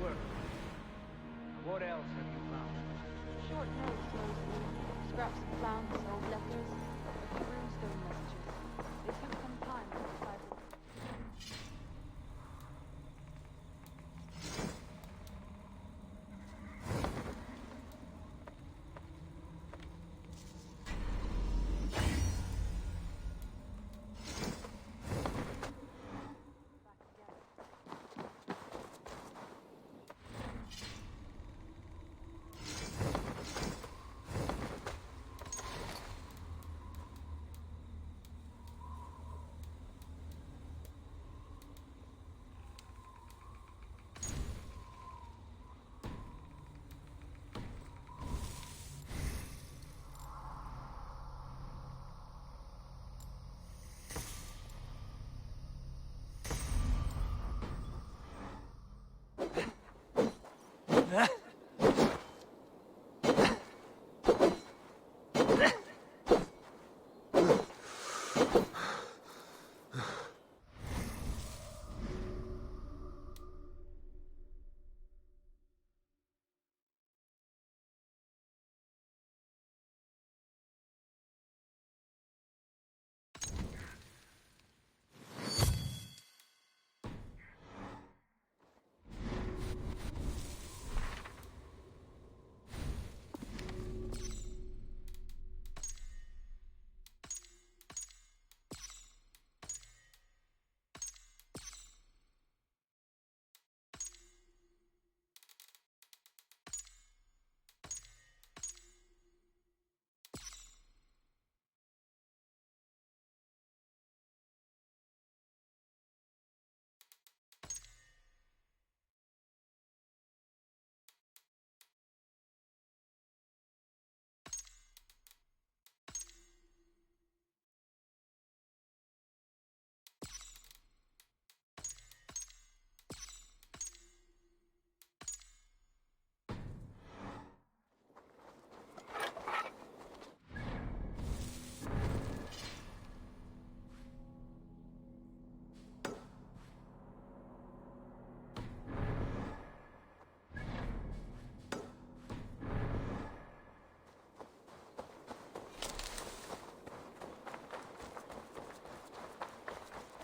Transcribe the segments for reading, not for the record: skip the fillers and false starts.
work. What else have you found? Short notes, mostly. Scraps of plants, old letters, a few runestone messages. They took some time to decipher.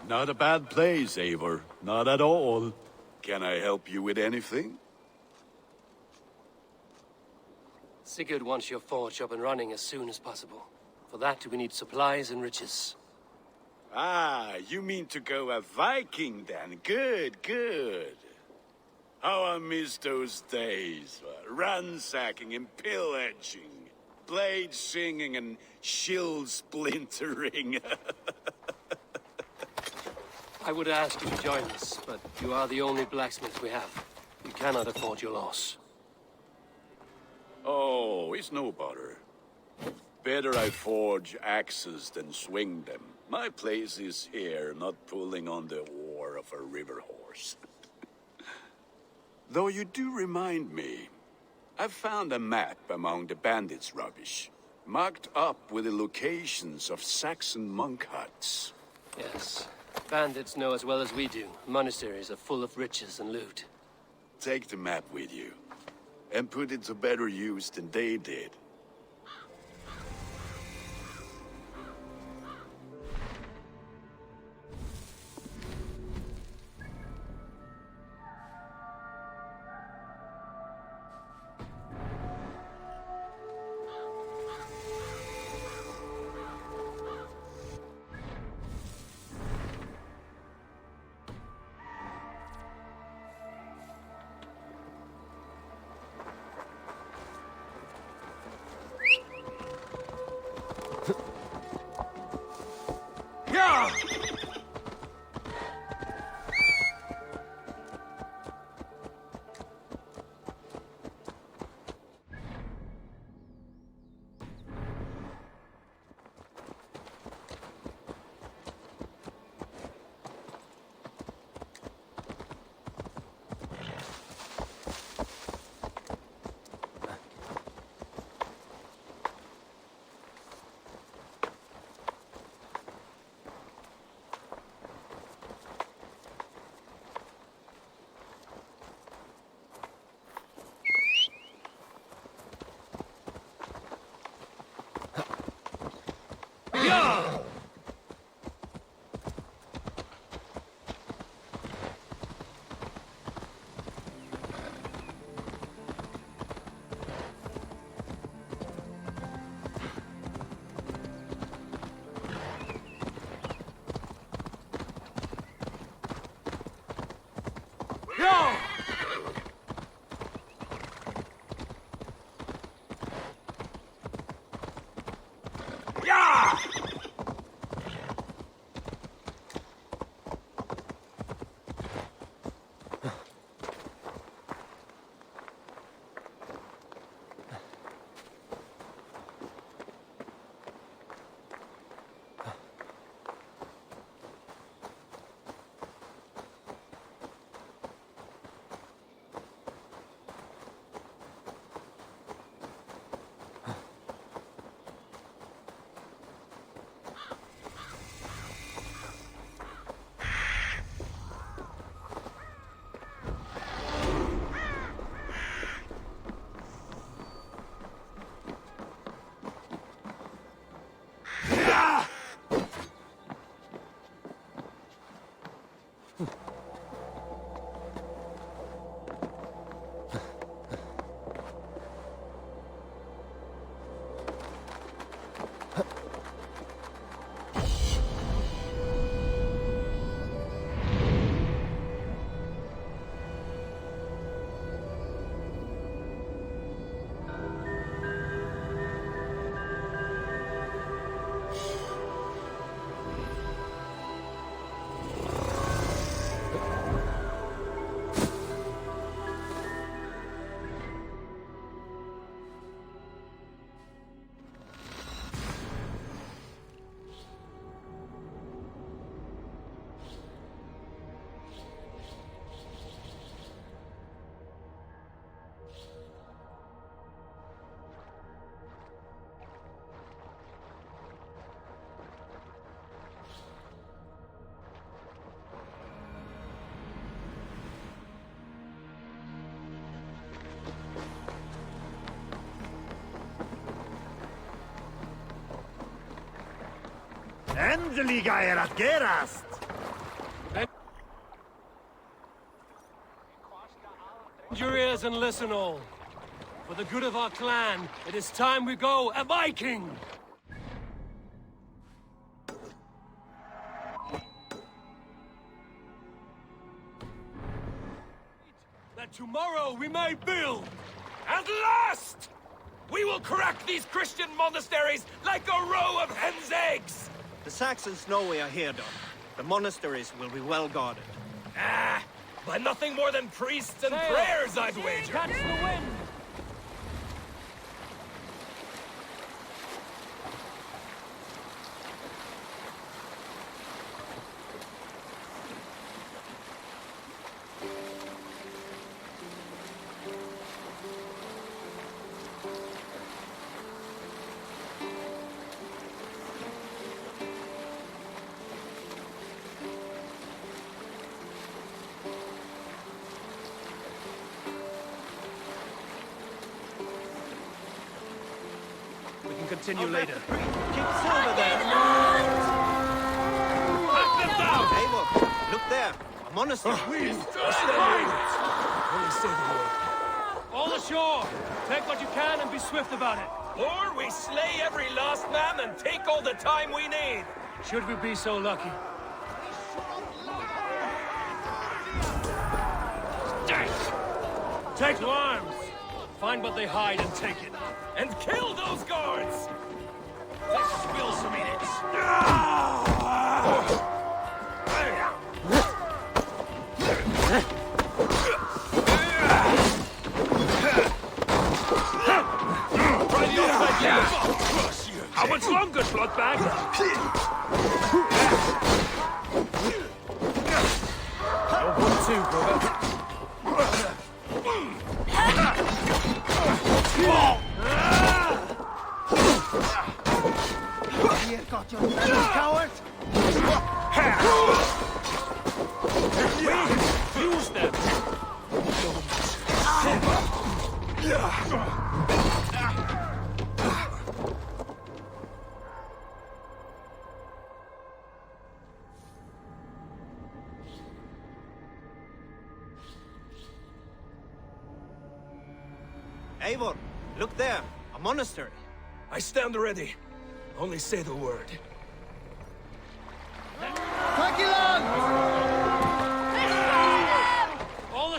Not a bad place, Eivor. Not at all. Can I help you with anything? Sigurd wants your forge up and running as soon as possible. For that, we need supplies and riches. Ah, you mean to go a Viking then? Good, good. How I miss those days. Ransacking and pillaging. Blade singing and shield splintering. I would ask you to join us, but you are the only blacksmith we have. We cannot afford your loss. Oh, it's no bother. Better I forge axes than swing them. My place is here, not pulling on the oar of a river horse. Though you do remind me, I found a map among the bandits' rubbish, marked up with the locations of Saxon monk huts. Yes. Bandits know as well as we do. Monasteries are full of riches and loot. Take the map with you, and put it to better use than they did. Yo! Yeah! Endelig är att gerast! Bend your ears and listen all. For the good of our clan, it is time we go a Viking! That tomorrow we may build! At last! We will crack these Christian monasteries like a row of hen's eggs! The Saxons know we are here, Don. The monasteries will be well guarded. Ah, by nothing more than priests and prayers, I'd wager. Catch the wind! We can continue later. Keep Silver there! Eivor, look there! A monastery! Only say the word. All ashore! Take what you can and be swift about it. Or we slay every last man and take all the time we need. Should we be so lucky? Take to arms! Find what they hide and take it. And kill those guards! Let's spill some minutes. Try the outside gate! How much longer, bloodbag? No good too, brother. Here got your coward! Use them! Eivor, look there! A monastery! I stand ready. Only say the word. Tack i land! All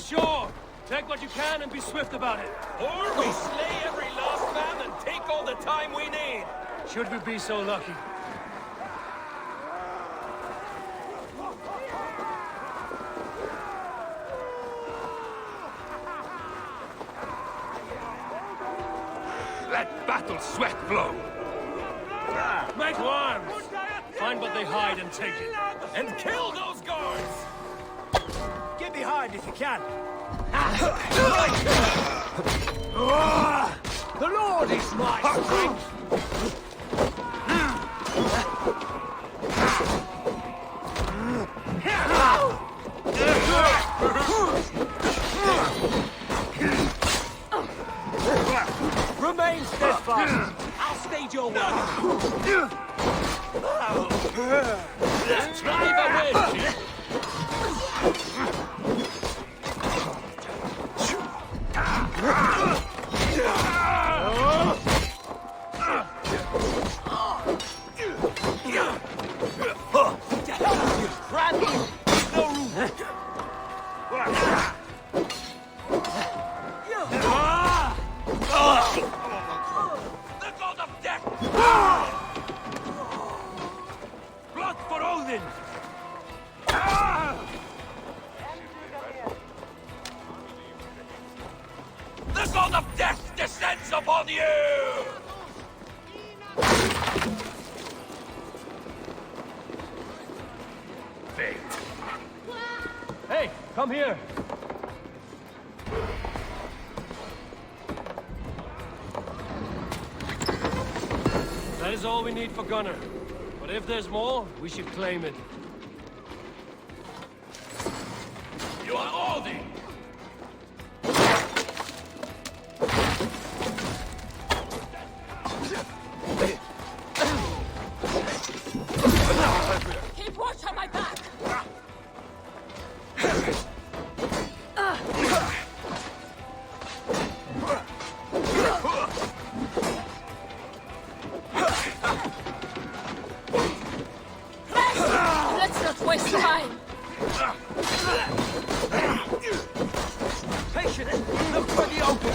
Take what you can and be swift about it. Or we slay every last man and take all the time we need. Should we be so lucky? Let battle sweat flow. Make arms! Find what they hide and take it. And kill those guards! Get behind if you can. The Lord is my strength! Remain steadfast. I'll stage your way. Try the wedge! The god of death! Blood for Odin! The god of death descends upon you! Fate. Hey, come here! That is all we need for Gunner. But if there's more, we should claim it. You are Odin! Keep watch on my back! Let's not waste time! Patience! Look for the open!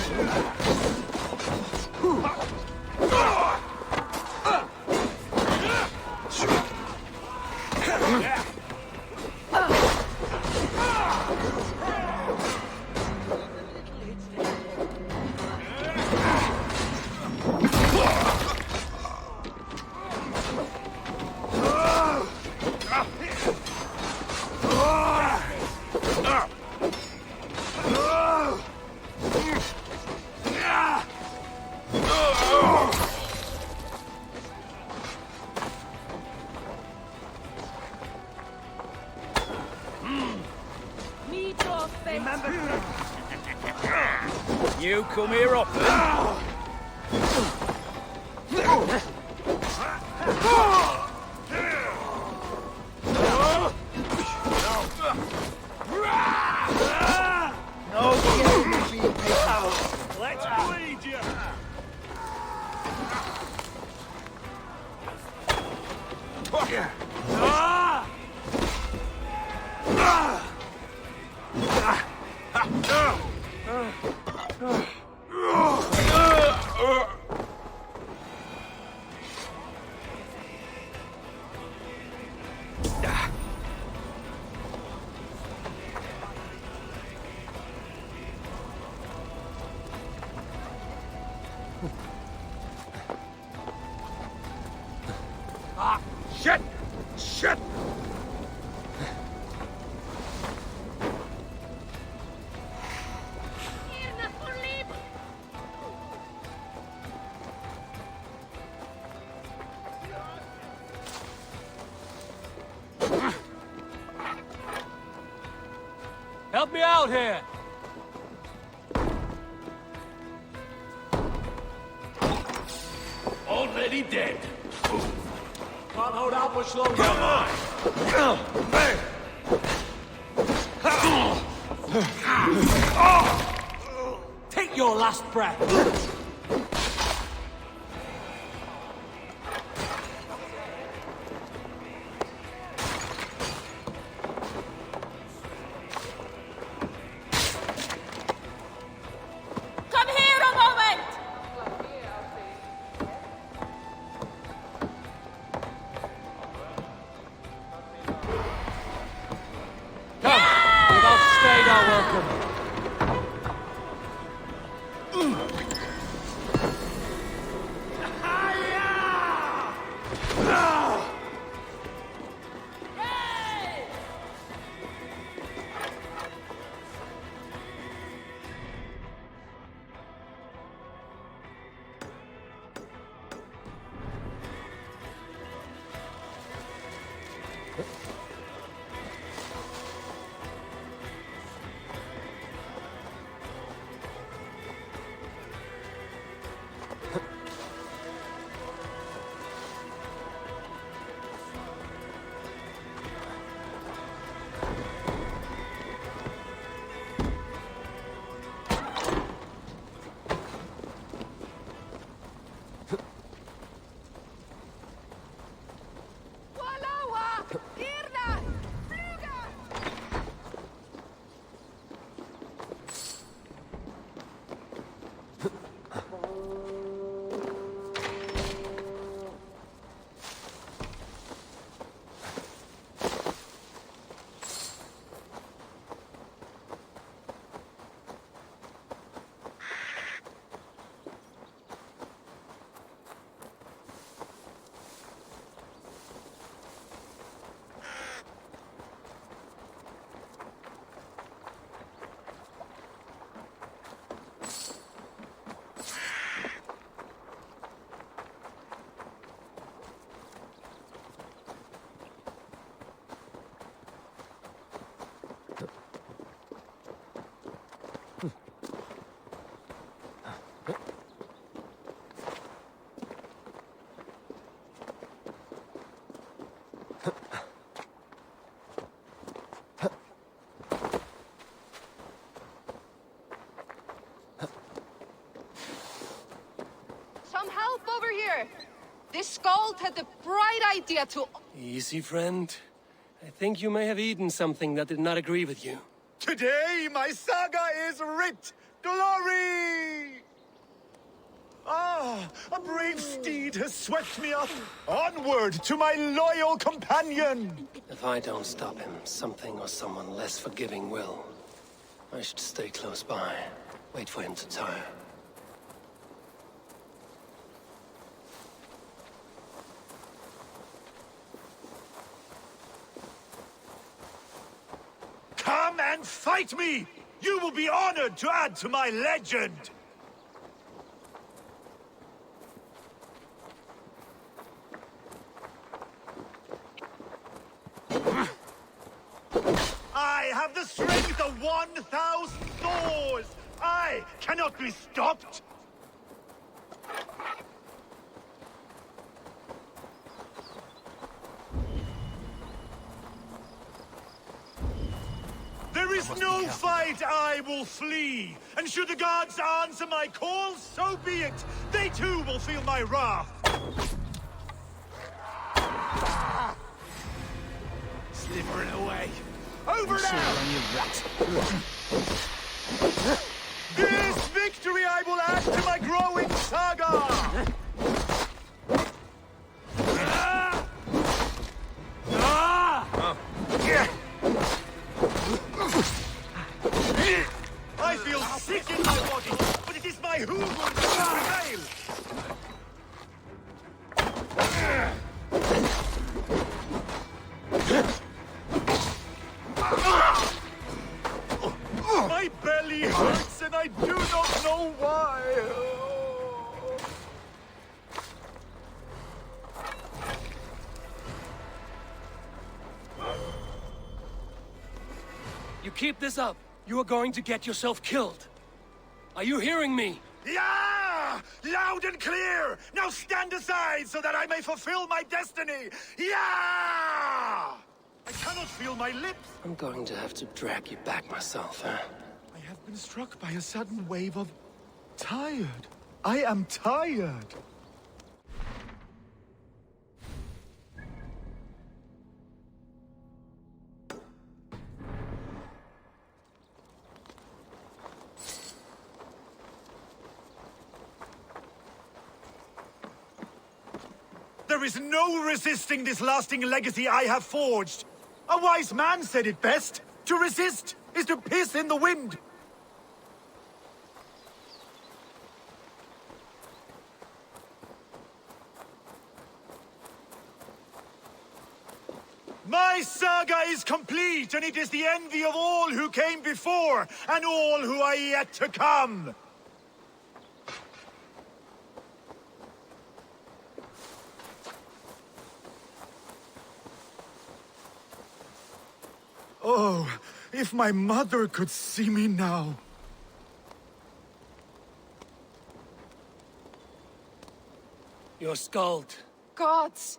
Meet your fate! You come here often? No game will be paid. Let's bleed you! Shit! Shit! Help me out here! Already dead. Can't hold out much longer. Come on! Take your last breath. Some help over here! This Skald had the bright idea to... Easy, friend. I think you may have eaten something that did not agree with you. Today, my saga is writ! Glory! Ah, a brave steed has swept me up. Onward to my loyal companion! If I don't stop him, something or someone less forgiving will. I should stay close by. Wait for him to tire. Come and fight me! You will be honored to add to my legend! I have the strength of 1,000 Thors! I cannot be stopped! There is no fight I will flee! And should the gods answer my call, so be it! They too will feel my wrath! Slithering away. Over now! This victory I will add to my growing saga! I feel sick in my body, but it is my hoover that will prevail! My belly hurts and I do not know why. You keep this up, you are going to get yourself killed. Are you hearing me? Yeah! Loud and clear! Now stand aside so that I may fulfill my destiny! Yeah! I cannot feel my lips! I'm going to have to drag you back myself, huh? I have been struck by a sudden wave of... tired. I am tired. There is no resisting this lasting legacy I have forged. A wise man said it best. To resist is to piss in the wind! My saga is complete, and it is the envy of all who came before, and all who are yet to come! Oh, if my mother could see me now. You're Skald. Gods!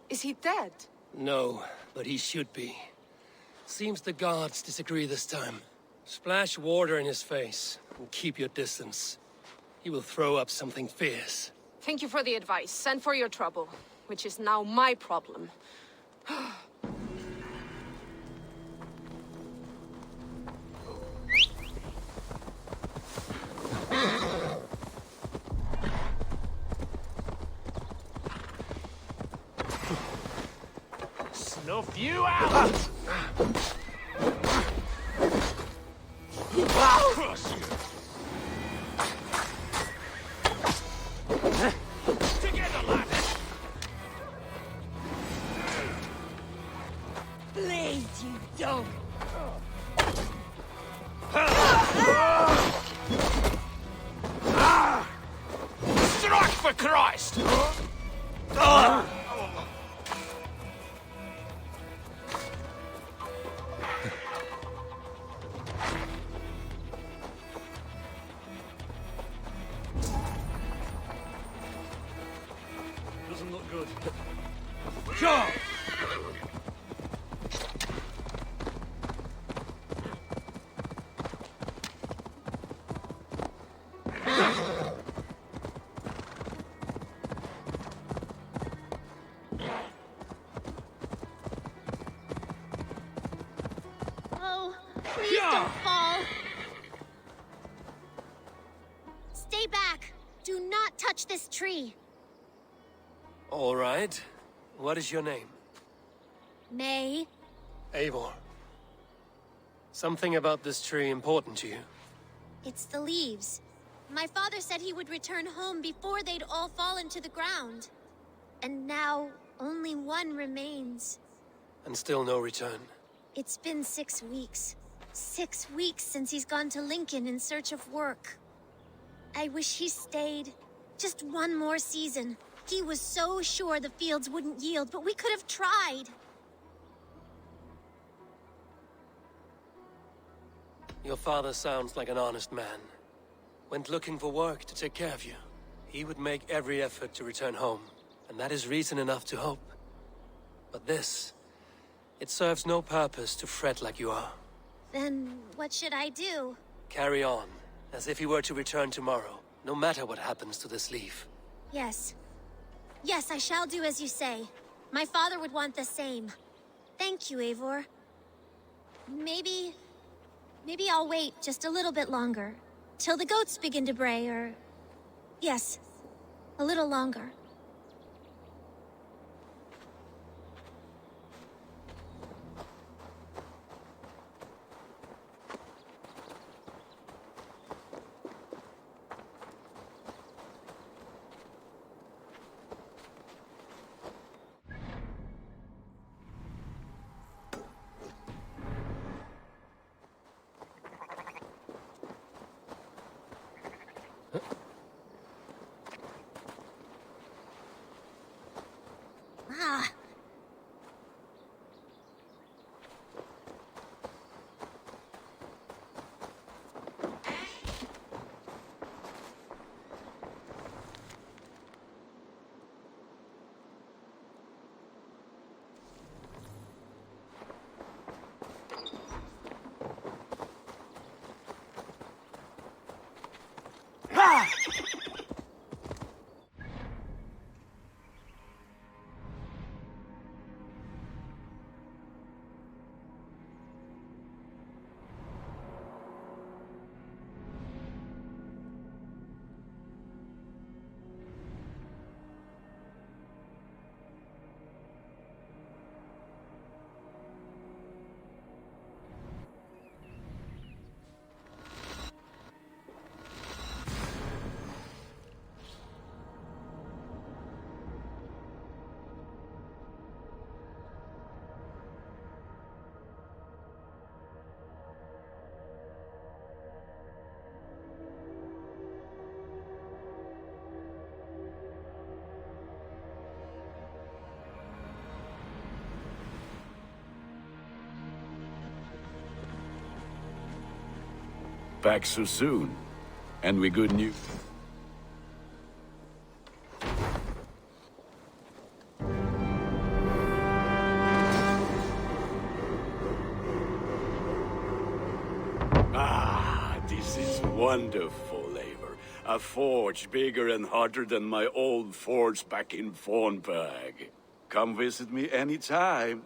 Is he dead? No, but he should be. Seems the gods disagree this time. Splash water in his face, and keep your distance. He will throw up something fierce. Thank you for the advice, and for your trouble, which is now my problem. Snuff you out! Crush you! Together, lads! Please, you don't. Strike for Christ! Doesn't look good. Sure! Oh, please don't fall. Stay back. Do not touch this tree. All right. What is your name? May. Eivor. Something about this tree important to you? It's the leaves. My father said he would return home before they'd all fallen to the ground. And now, only one remains. And still no return. It's been 6 weeks. 6 weeks since he's gone to Lincoln in search of work. I wish he stayed. Just one more season. He was so sure the fields wouldn't yield, but we could have tried. Your father sounds like an honest man. Went looking for work to take care of you. He would make every effort to return home, and that is reason enough to hope. But this, it serves no purpose to fret like you are. Then what should I do? Carry on, as if he were to return tomorrow, no matter what happens to this leaf. Yes. Yes, I shall do as you say. My father would want the same. Thank you, Eivor. Maybe I'll wait just a little bit longer. Till the goats begin to bray, or... Yes, a little longer. Ah. back so soon. And with good news. Ah, this is wonderful, Eivor. A forge bigger and hotter than my old forge back in Fornburg. Come visit me anytime.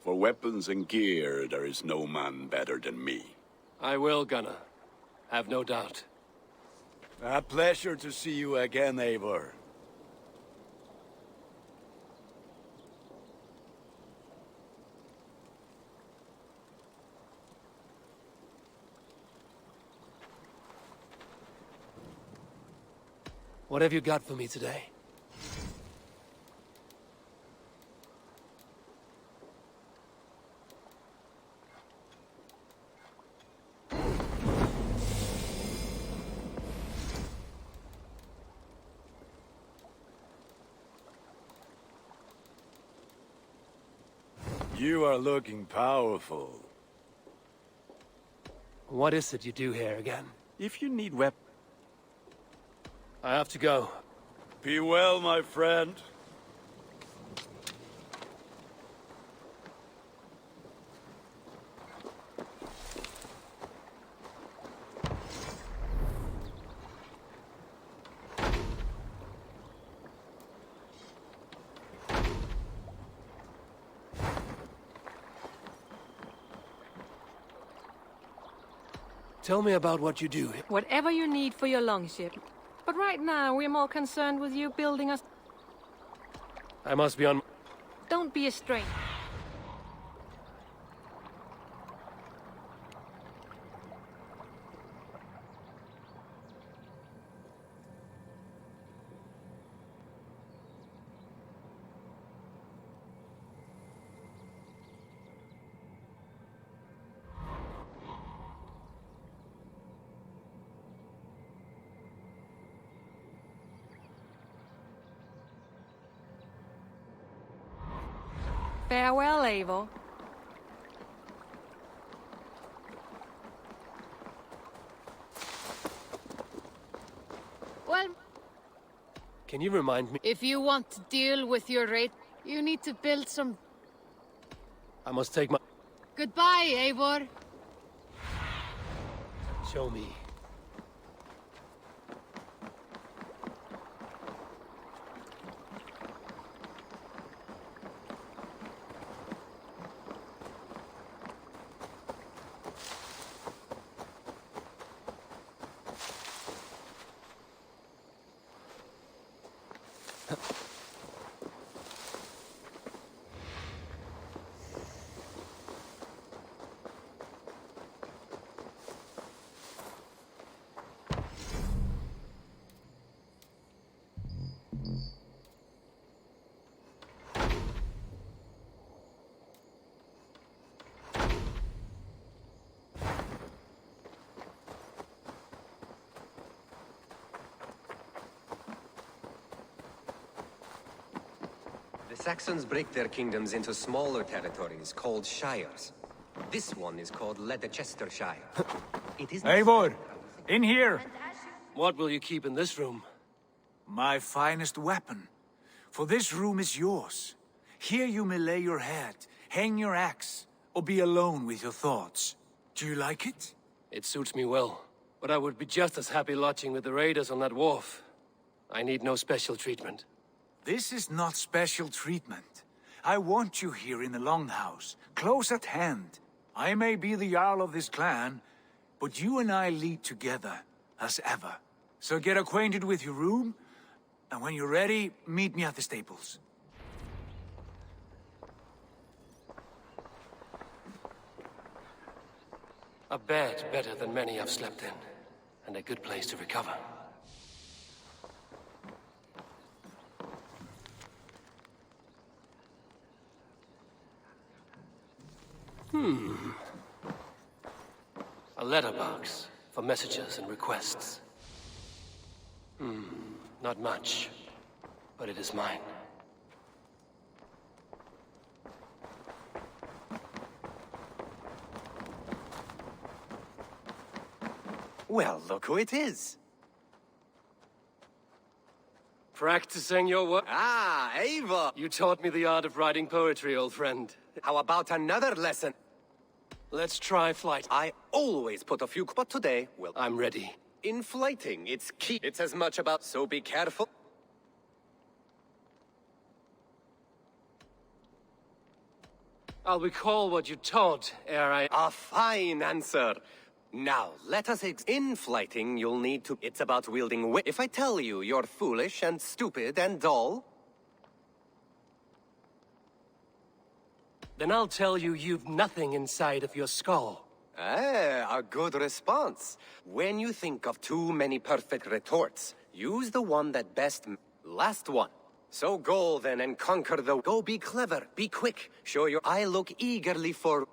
For weapons and gear, there is no man better than me. I will, Gunnar. Have no doubt. A pleasure to see you again, Eivor. What have you got for me today? You are looking powerful. What is it you do here again? If you need weapons... I have to go. Be well, my friend. Tell me about what you do. Whatever you need for your longship. But right now, we're more concerned with you building us... I must be on... Don't be a stranger. Farewell, Eivor. Well, Can you remind me? if you want to deal with your rate, you need to build some... I must take my... Goodbye, Eivor. Show me. The Saxons break their kingdoms into smaller territories called shires. This one is called Leicestershire. It is... Eivor! In here! What will you keep in this room? My finest weapon. For this room is yours. Here you may lay your head, hang your axe, or be alone with your thoughts. Do you like it? It suits me well. But I would be just as happy lodging with the raiders on that wharf. I need no special treatment. This is not special treatment. I want you here in the Longhouse, close at hand. I may be the Jarl of this clan, but you and I lead together, as ever. So get acquainted with your room, and when you're ready, meet me at the stables. A bed better than many I've slept in, and a good place to recover. A letterbox for messages and requests. Not much, but it is mine. Well, look who it is. Practicing your work? Ah, Eivor! You taught me the art of writing poetry, old friend. How about another lesson? Let's try flight. I always put a few, but today, well, I'm ready. in flighting, it's key. It's as much about, so be careful. I'll recall what you taught ere I... A fine answer. Now, let us in flighting, you'll need to... It's about wielding wit. If I tell you you're foolish and stupid and dull... Then I'll tell you you've nothing inside of your skull. Ah, a good response. When you think of too many perfect retorts, use the one that best... Last one. So go then and conquer the... Go be clever, be quick, show your... I look eagerly for...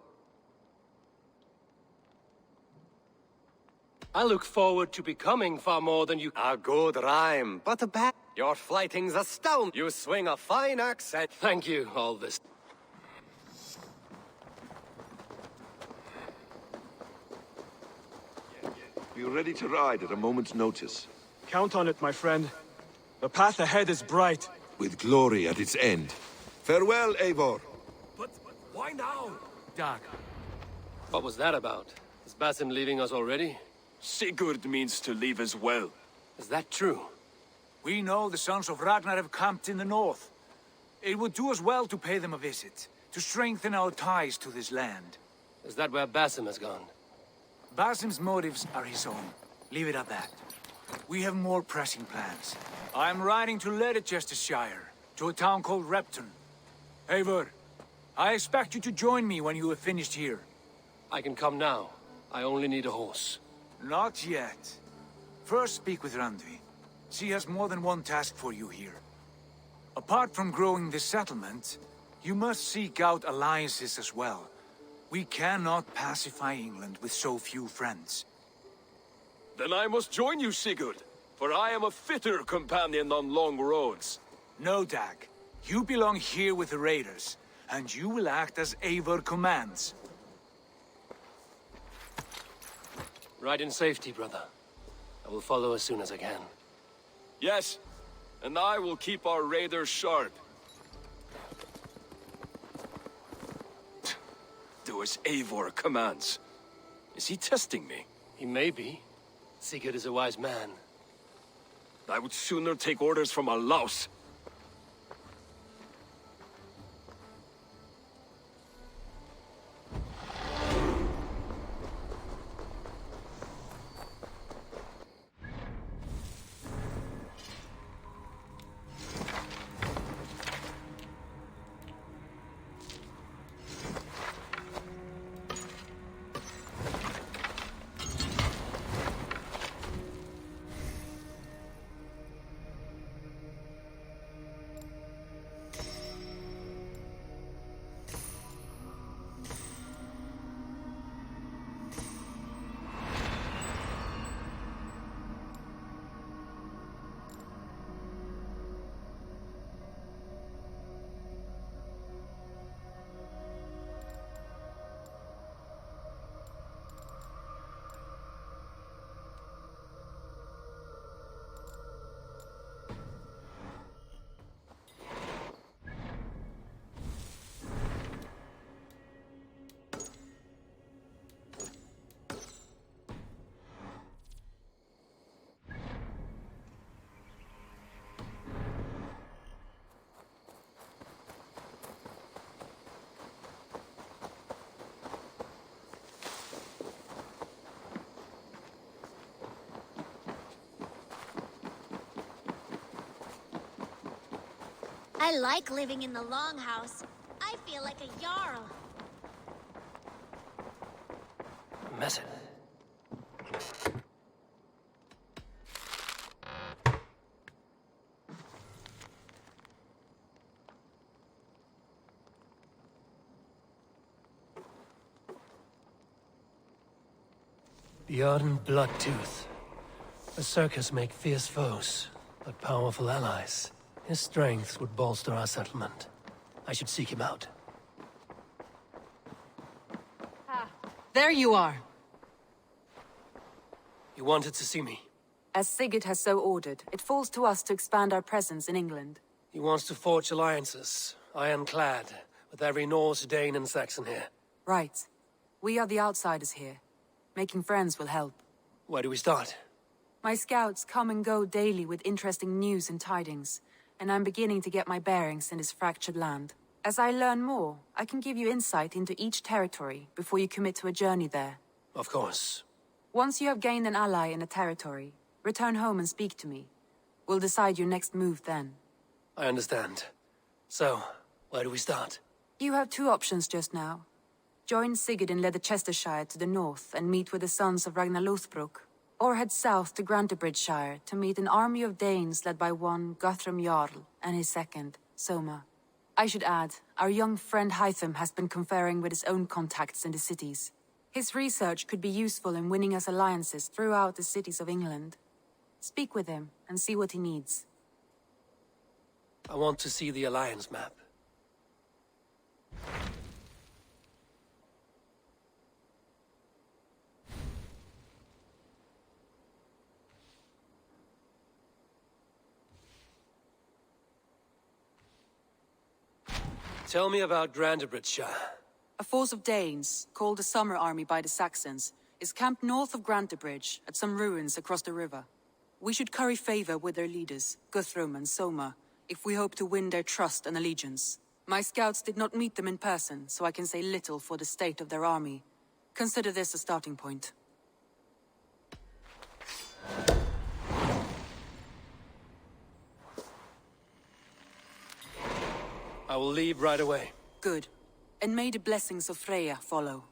I look forward to becoming far more than you... A good rhyme, but a bad... Your flighting's astounding. You swing a fine axe and... Thank you, all this. Be ready to ride at a moment's notice. Count on it, my friend. The path ahead is bright. With glory at its end. Farewell, Eivor. But why now? Dag. What was that about? Is Basim leaving us already? Sigurd means to leave as well. Is that true? We know the sons of Ragnar have camped in the north. It would do us well to pay them a visit, to strengthen our ties to this land. Is that where Basim has gone? Basim's motives are his own. Leave it at that. We have more pressing plans. I'm riding to Leicestershire, to a town called Repton. Eivor, I expect you to join me when you have finished here. I can come now. I only need a horse. Not yet. First speak with Randvi. She has more than one task for you here. Apart from growing this settlement, you must seek out alliances as well. We cannot pacify England with so few friends. Then I must join you, Sigurd, for I am a fitter companion on long roads. No, Dag. You belong here with the raiders, and you will act as Eivor commands. Ride in safety, brother. I will follow as soon as I can. Yes, and I will keep our raiders sharp. Do as Eivor commands. Is he testing me? He may be. Sigurd is a wise man. I would sooner take orders from a louse. I like living in the longhouse. I feel like a jarl. Mess it. Bjorn Bloodtooth. The circus make fierce foes, but powerful allies. His strength would bolster our settlement. I should seek him out. Ah, there you are. You wanted to see me? As Sigurd has so ordered, it falls to us to expand our presence in England. He wants to forge alliances, ironclad, with every Norse, Dane, and Saxon here. Right. We are the outsiders here. Making friends will help. Where do we start? My scouts come and go daily with interesting news and tidings, and I'm beginning to get my bearings in this fractured land. As I learn more, I can give you insight into each territory before you commit to a journey there. Of course. Once you have gained an ally in a territory, return home and speak to me. We'll decide your next move then. I understand. So, where do we start? You have two options just now. Join Sigurd in Leicestershire to the north and meet with the sons of Ragnar Lothbrok, or head south to Grantebridgeshire to meet an army of Danes led by one Guthrum Jarl and his second, Soma. I should add, our young friend Hytham has been conferring with his own contacts in the cities. His research could be useful in winning us alliances throughout the cities of England. Speak with him and see what he needs. I want to see the alliance map. Tell me about Grantebridgeshire. A force of Danes, called the Summer Army by the Saxons, is camped north of Grantebridge at some ruins across the river. We should curry favor with their leaders, Guthrum and Soma, if we hope to win their trust and allegiance. My scouts did not meet them in person, so I can say little for the state of their army. Consider this a starting point. I will leave right away. Good. And may the blessings of Freya follow.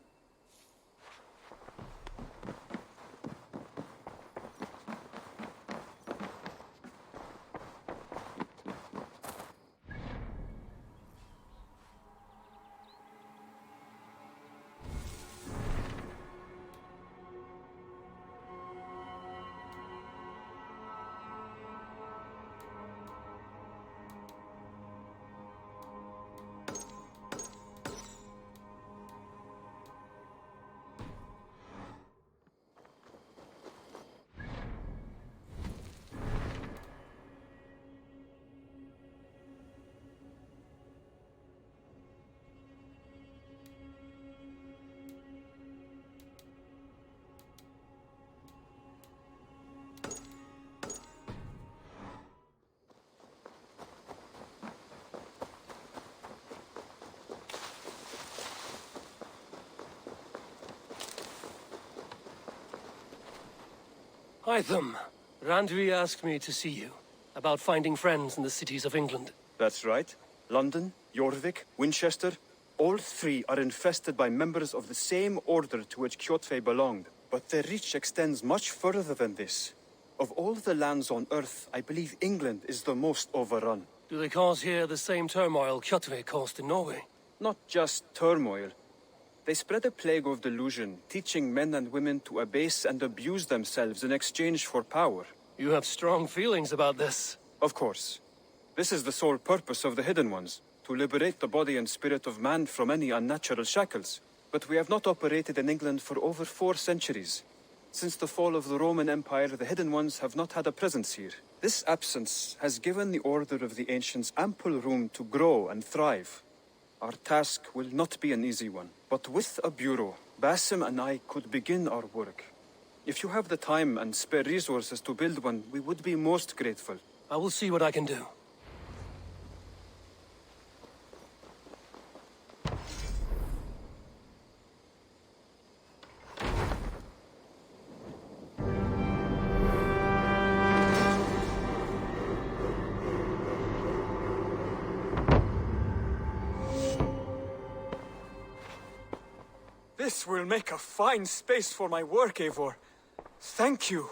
Hytham, Randvi asked me to see you, about finding friends in the cities of England. That's right. London, Jorvik, Winchester, all three are infested by members of the same order to which Kjotve belonged. But their reach extends much further than this. Of all the lands on Earth, I believe England is the most overrun. Do they cause here the same turmoil Kjotve caused in Norway? Not just turmoil. They spread a plague of delusion, teaching men and women to abase and abuse themselves in exchange for power. You have strong feelings about this. Of course. This is the sole purpose of the Hidden Ones, to liberate the body and spirit of man from any unnatural shackles. But we have not operated in England for over 4 centuries. Since the fall of the Roman Empire, the Hidden Ones have not had a presence here. This absence has given the Order of the Ancients ample room to grow and thrive. Our task will not be an easy one, but with a bureau, Basim and I could begin our work. If you have the time and spare resources to build one, we would be most grateful. I will see what I can do. This will make a fine space for my work, Eivor. Thank you.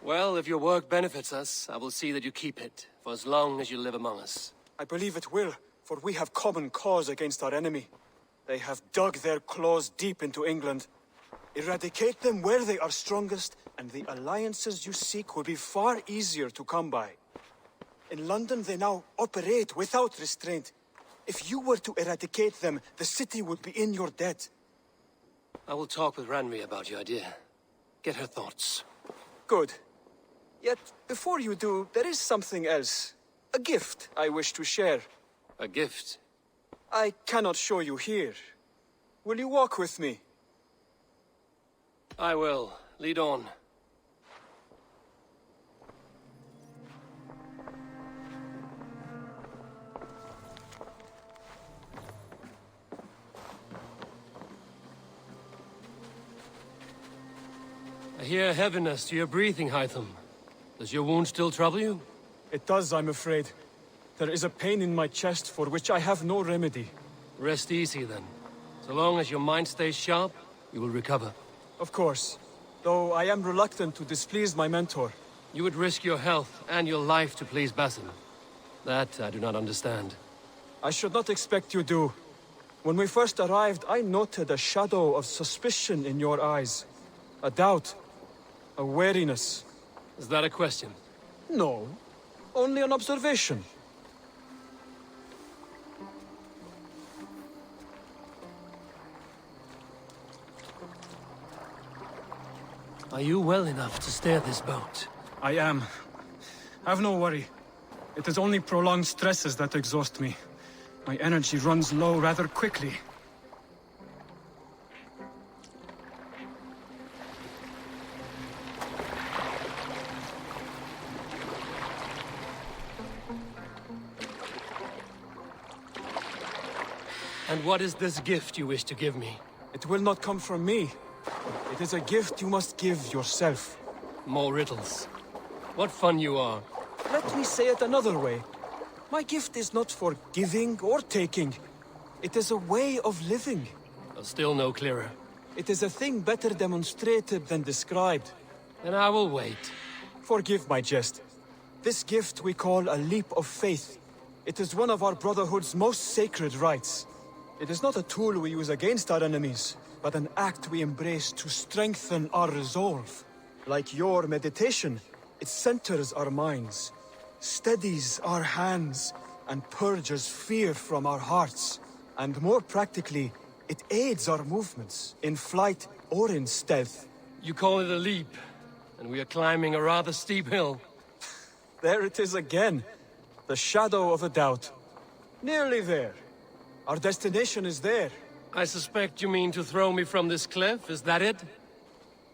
Well, if your work benefits us, I will see that you keep it, for as long as you live among us. I believe it will, for we have common cause against our enemy. They have dug their claws deep into England. Eradicate them where they are strongest, and the alliances you seek will be far easier to come by. In London, they now operate without restraint. If you were to eradicate them, the city would be in your debt. I will talk with Ranvi about your idea. Get her thoughts. Good. Yet, before you do, there is something else. A gift I wish to share. A gift? I cannot show you here. Will you walk with me? I will. Lead on. I hear heaviness to your breathing, Hytham. Does your wound still trouble you? It does, I'm afraid. There is a pain in my chest for which I have no remedy. Rest easy, then. So long as your mind stays sharp, you will recover. Of course. Though I am reluctant to displease my mentor. You would risk your health and your life to please Basim. That I do not understand. I should not expect you do. When we first arrived, I noted a shadow of suspicion in your eyes. A doubt. A wariness. Is that a question? No. Only an observation. Are you well enough to steer this boat? I am. Have no worry. It is only prolonged stresses that exhaust me. My energy runs low rather quickly. And what is this gift you wish to give me? It will not come from me. It is a gift you must give yourself. More riddles. What fun you are. Let me say it another way. My gift is not for giving or taking. It is a way of living. Still no clearer. It is a thing better demonstrated than described. Then I will wait. Forgive my jest. This gift we call a leap of faith. It is one of our Brotherhood's most sacred rites. It is not a tool we use against our enemies, but an act we embrace to strengthen our resolve. Like your meditation, it centers our minds, steadies our hands, and purges fear from our hearts. And more practically, it aids our movements, in flight or in stealth. You call it a leap, and we are climbing a rather steep hill. There it is again. The shadow of a doubt. Nearly there. Our destination is there. I suspect you mean to throw me from this cliff, is that it?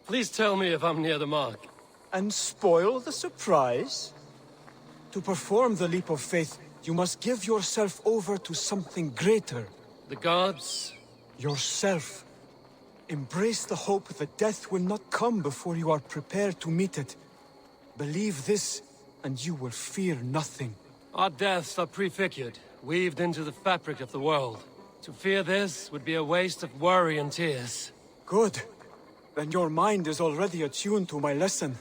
Please tell me if I'm near the mark. And spoil the surprise? To perform the leap of faith, you must give yourself over to something greater. The gods? Yourself. Embrace the hope that death will not come before you are prepared to meet it. Believe this, and you will fear nothing. Our deaths are prefigured, weaved into the fabric of the world. To fear this would be a waste of worry and tears. Good. Then your mind is already attuned to my lesson.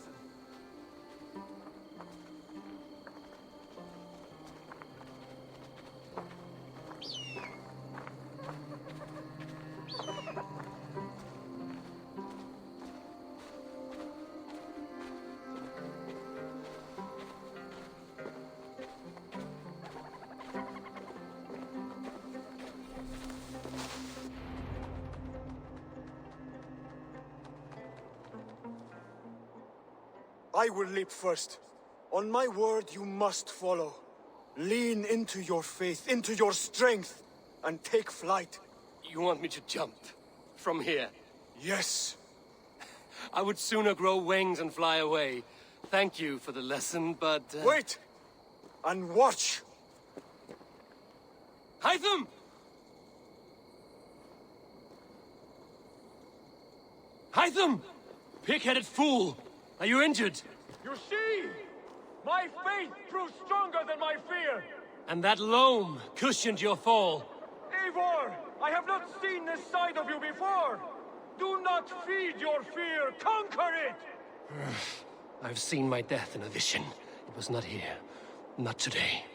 I will leap first. On my word, you must follow. Lean into your faith, into your strength, and take flight. You want me to jump? From here? Yes. I would sooner grow wings and fly away. Thank you for the lesson, but... Wait! And watch! Hytham! Hytham! Pig-headed fool! Are you injured? You see? My faith proved stronger than my fear! And that loam cushioned your fall. Eivor! I have not seen this side of you before! Do not feed your fear! Conquer it! I've seen my death in a vision. It was not here. Not today.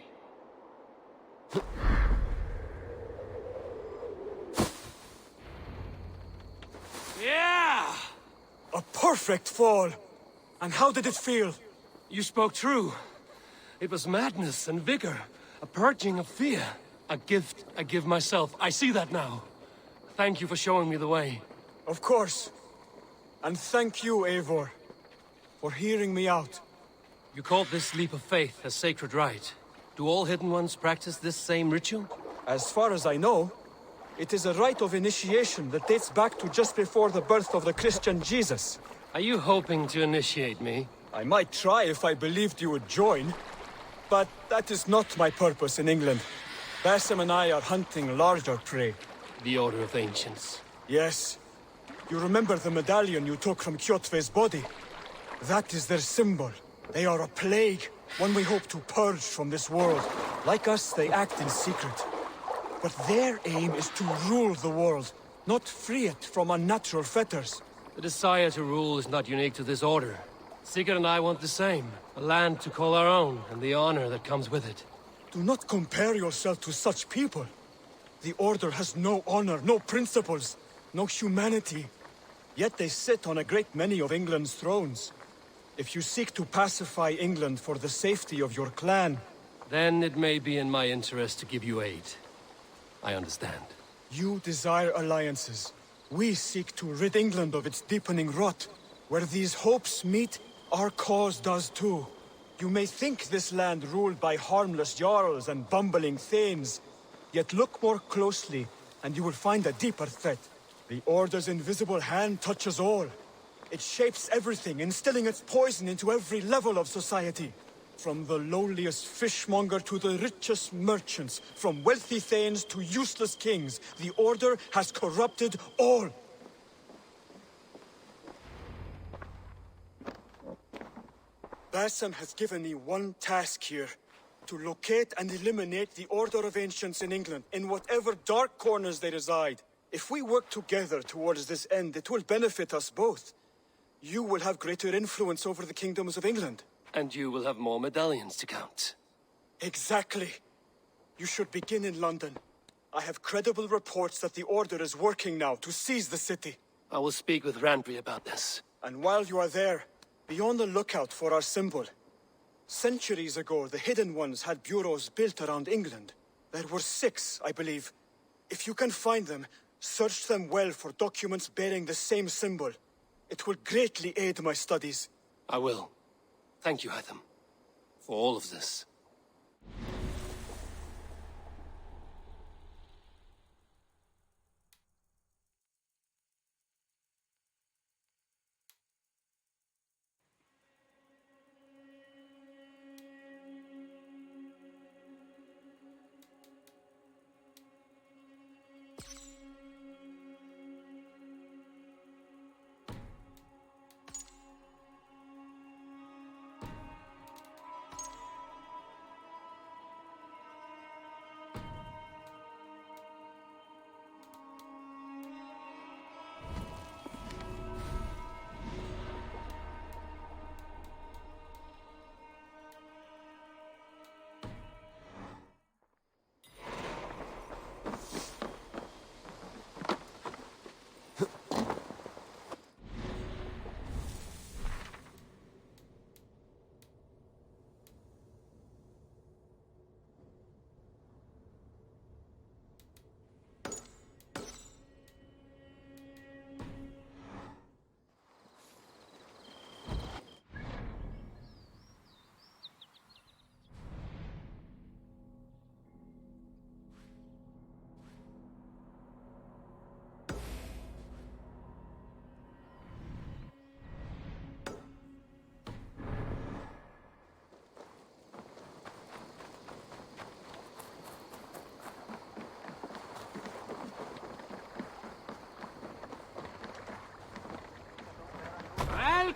Yeah! A perfect fall! And how did it feel? You spoke true. It was madness and vigor. A purging of fear. A gift I give myself. I see that now. Thank you for showing me the way. Of course. And thank you, Eivor, for hearing me out. You called this leap of faith a sacred rite. Do all Hidden Ones practice this same ritual? As far as I know, it is a rite of initiation that dates back to just before the birth of the Christian Jesus. Are you hoping to initiate me? I might try if I believed you would join. But that is not my purpose in England. Basim and I are hunting larger prey. The Order of Ancients. Yes. You remember the medallion you took from Kjotve's body? That is their symbol. They are a plague, one we hope to purge from this world. Like us, they act in secret. But their aim is to rule the world, not free it from unnatural fetters. The desire to rule is not unique to this order. Sigurd and I want the same. A land to call our own, and the honor that comes with it. Do not compare yourself to such people. The Order has no honor, no principles, no humanity. Yet they sit on a great many of England's thrones. If you seek to pacify England for the safety of your clan... Then it may be in my interest to give you aid. I understand. You desire alliances. We seek to rid England of its deepening rot. Where these hopes meet, our cause does too. You may think this land ruled by harmless jarls and bumbling thanes. Yet look more closely, and you will find a deeper threat. The Order's invisible hand touches all. It shapes everything, instilling its poison into every level of society. From the lowliest fishmonger to the richest merchants, from wealthy thanes to useless kings, the Order has corrupted all. Basim has given me one task here. To locate and eliminate the Order of Ancients in England, in whatever dark corners they reside. If we work together towards this end, it will benefit us both. You will have greater influence over the kingdoms of England. And you will have more medallions to count. Exactly. You should begin in London. I have credible reports that the Order is working now to seize the city. I will speak with Randry about this. And while you are there, be on the lookout for our symbol. Centuries ago, the Hidden Ones had bureaus built around England. There were 6, I believe. If you can find them, search them well for documents bearing the same symbol. It will greatly aid my studies. I will. Thank you, Hytham, for all of this.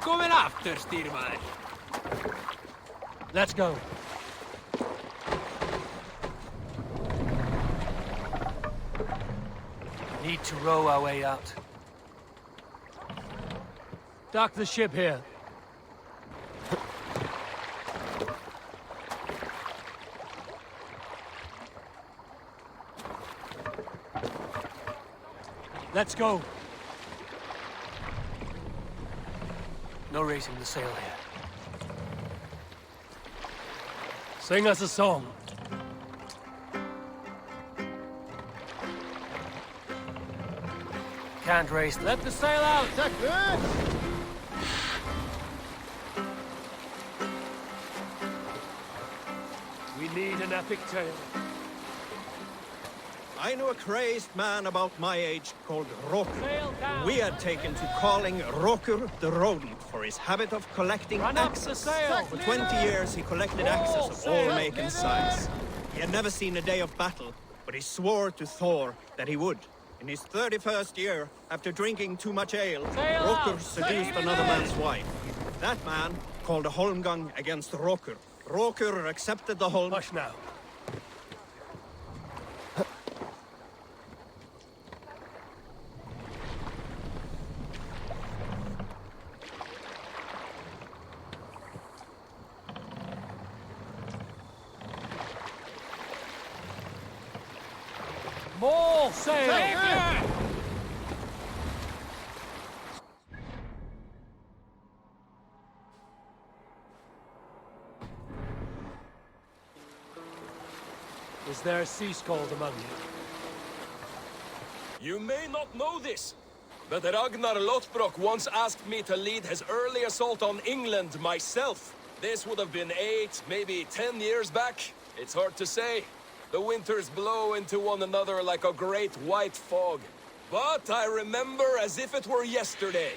Välkommen after, styrmaður. Let's go. Need to row our way out. Dock the ship here. Let's go. No raising the sail here. Sing us a song. Can't raise. Let the sail out. That's good. need an epic tale. I knew a crazed man about my age called Roker. We had taken to calling Roker the rodent for his habit of collecting axes. For 20 years he collected axes of all make and size. He had never seen a day of battle, but he swore to Thor that he would. In his 31st year, after drinking too much ale, Roker seduced another man's wife. That man called a holmgang against Roker. Roker accepted the holm... Hush now. More sail! Is there a sea scald among you? You may not know this, but Ragnar Lothbrok once asked me to lead his early assault on England myself. This would have been 8, maybe 10 years back. It's hard to say. The winters blow into one another like a great white fog. But I remember as if it were yesterday.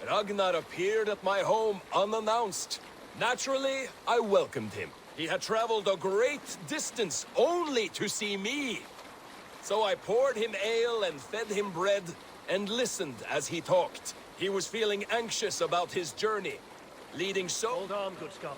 Ragnar appeared at my home unannounced. Naturally, I welcomed him. He had traveled a great distance only to see me. So I poured him ale and fed him bread and listened as he talked. He was feeling anxious about his journey, leading so... Hold on, good Scott.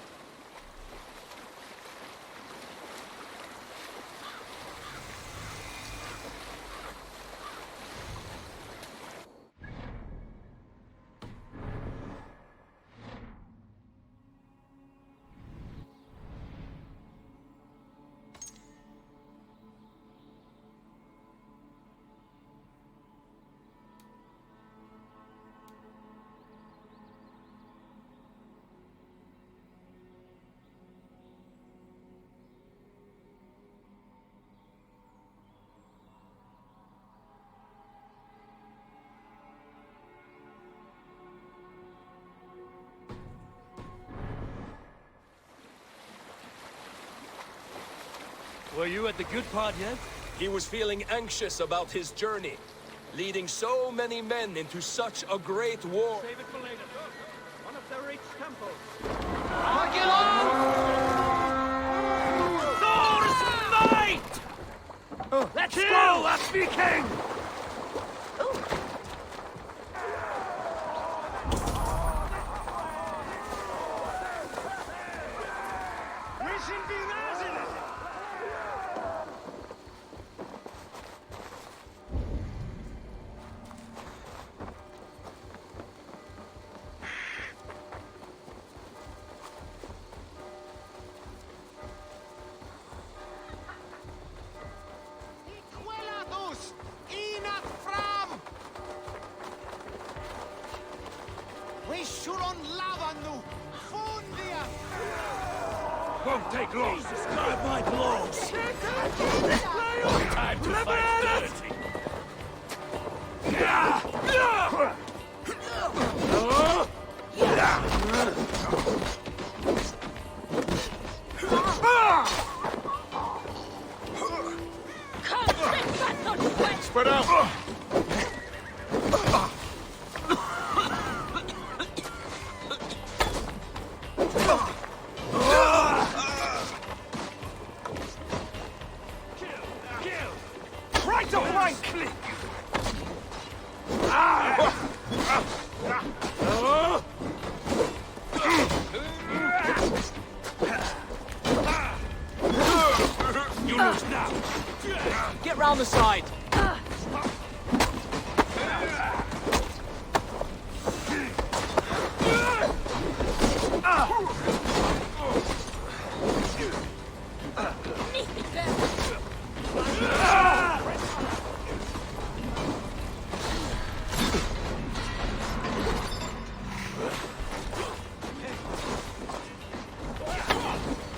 Were you at the good part yet? He was feeling anxious about his journey, leading so many men into such a great war. Save it for later. One of the rich temples. Thor's might! Let's go, that Viking! Won't take long. Grab my blows. Time to fight dirty. Spread out. You lose now. Get round the side.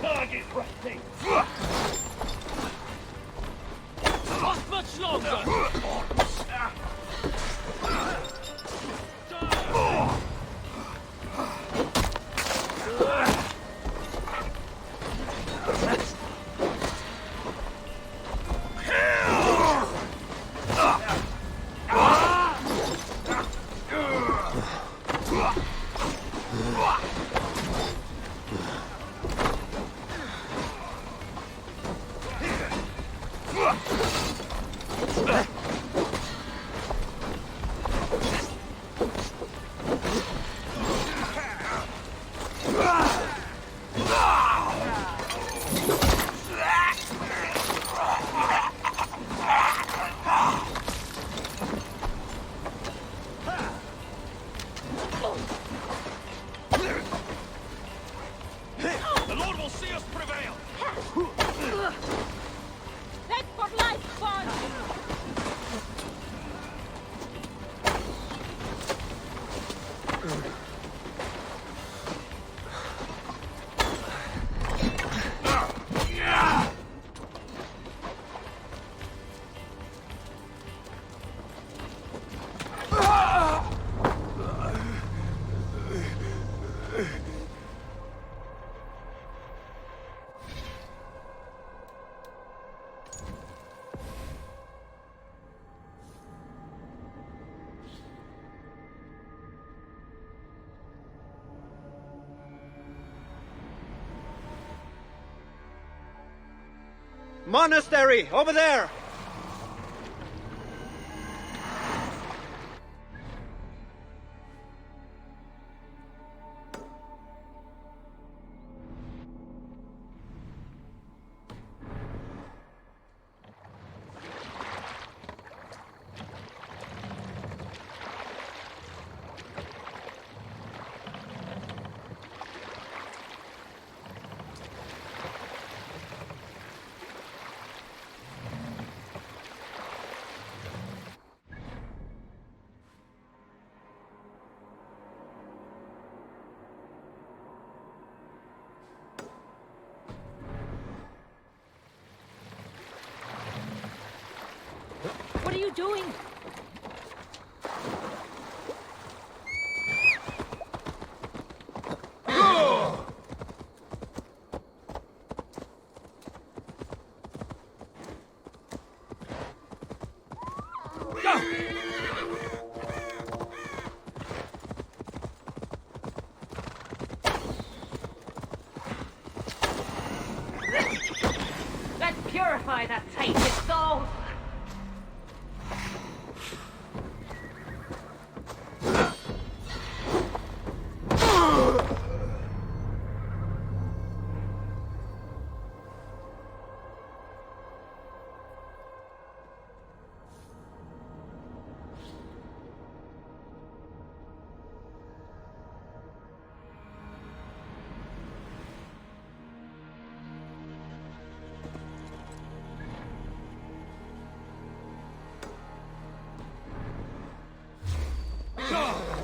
Target resting. Not much longer. The Lord will see us prevail! Leg for life, Bond! Monastery, over there! What are you doing? Let's purify that tainted soul!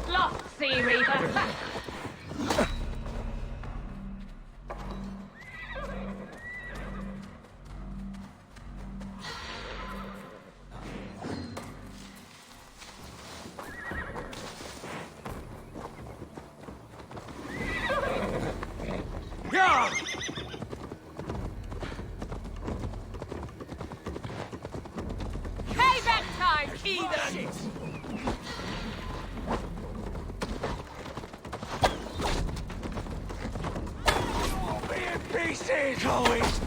Lost, Sea Reaver! Payback time, heathen! Pieces, always!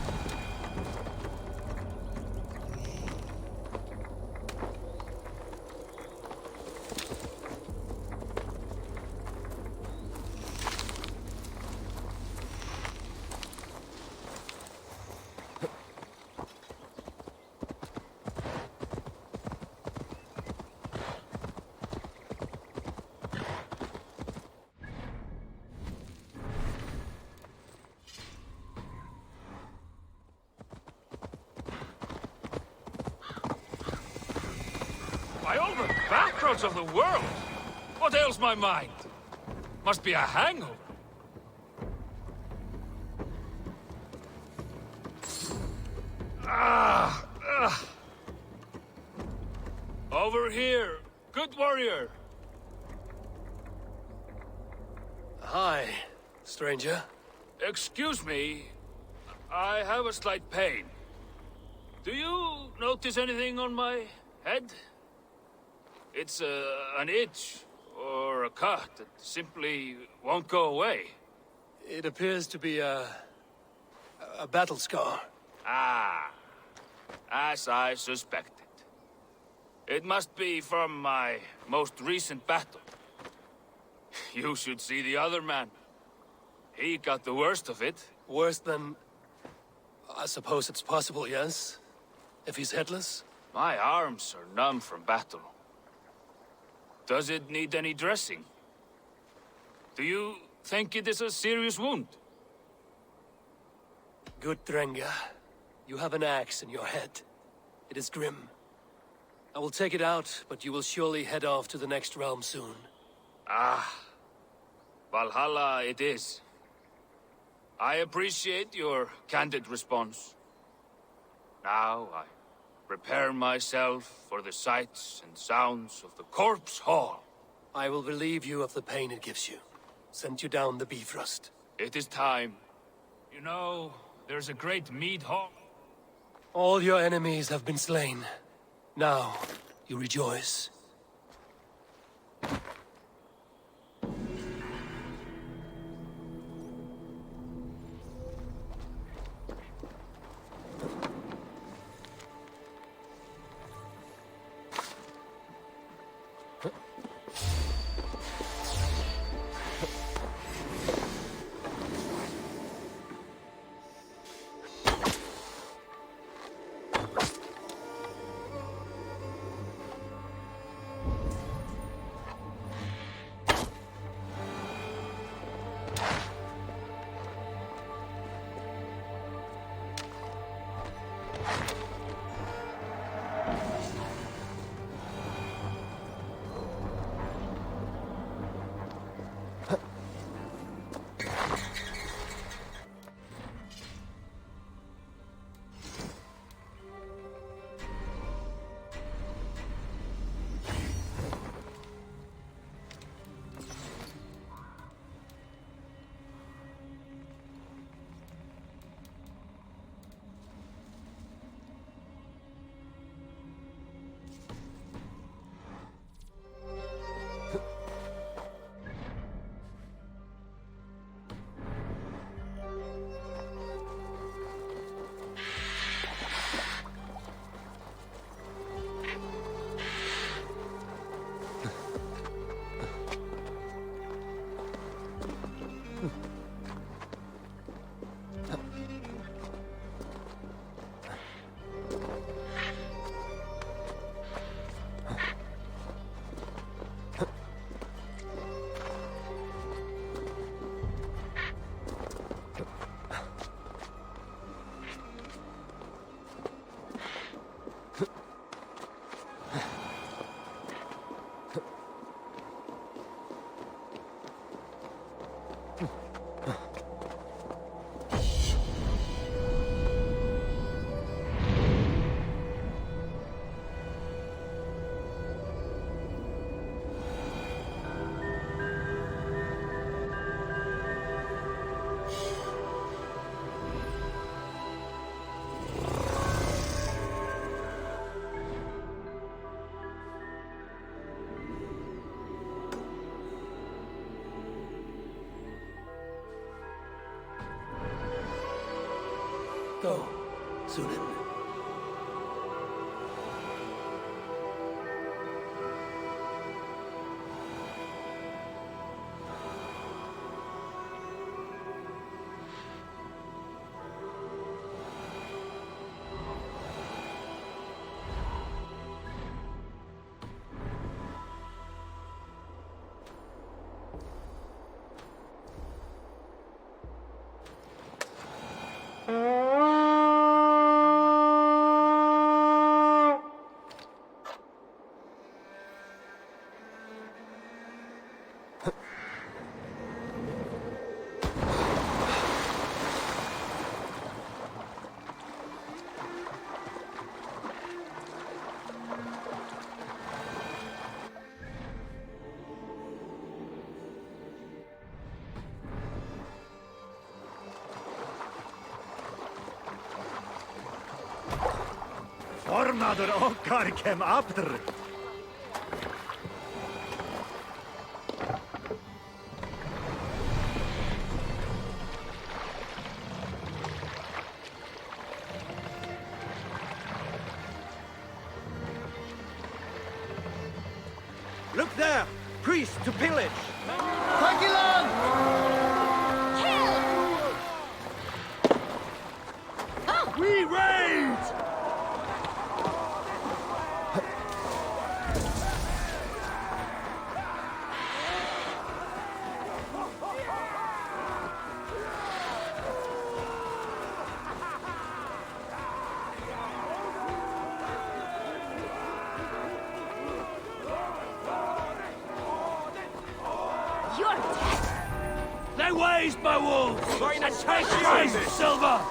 By all the backroads of the world! What ails my mind? Must be a hangover. Over here, good warrior. Hi, stranger. Excuse me, I have a slight pain. Do you notice anything on my head? It's an itch or a cut that simply won't go away. It appears to be a battle scar. Ah, as I suspected. It must be from my most recent battle. You should see the other man. He got the worst of it. Worse than... I suppose it's possible, yes? If he's headless? My arms are numb from battle. Does it need any dressing? Do you think it is a serious wound? Good, Drenga. You have an axe in your head. It is grim. I will take it out, but you will surely head off to the next realm soon. Ah. Valhalla it is. I appreciate your candid response. Now I prepare myself for the sights and sounds of the corpse hall. I will relieve you of the pain it gives you. Send you down the Bifrost. It is time. You know, there's a great mead hall. All your enemies have been slain. Now, you rejoice. Go, Sunan. Fornader okkar kem after. Look there! Priest to pillage! Kill! We raid! You're dead! They raised my wolves! Going to take you, Silver!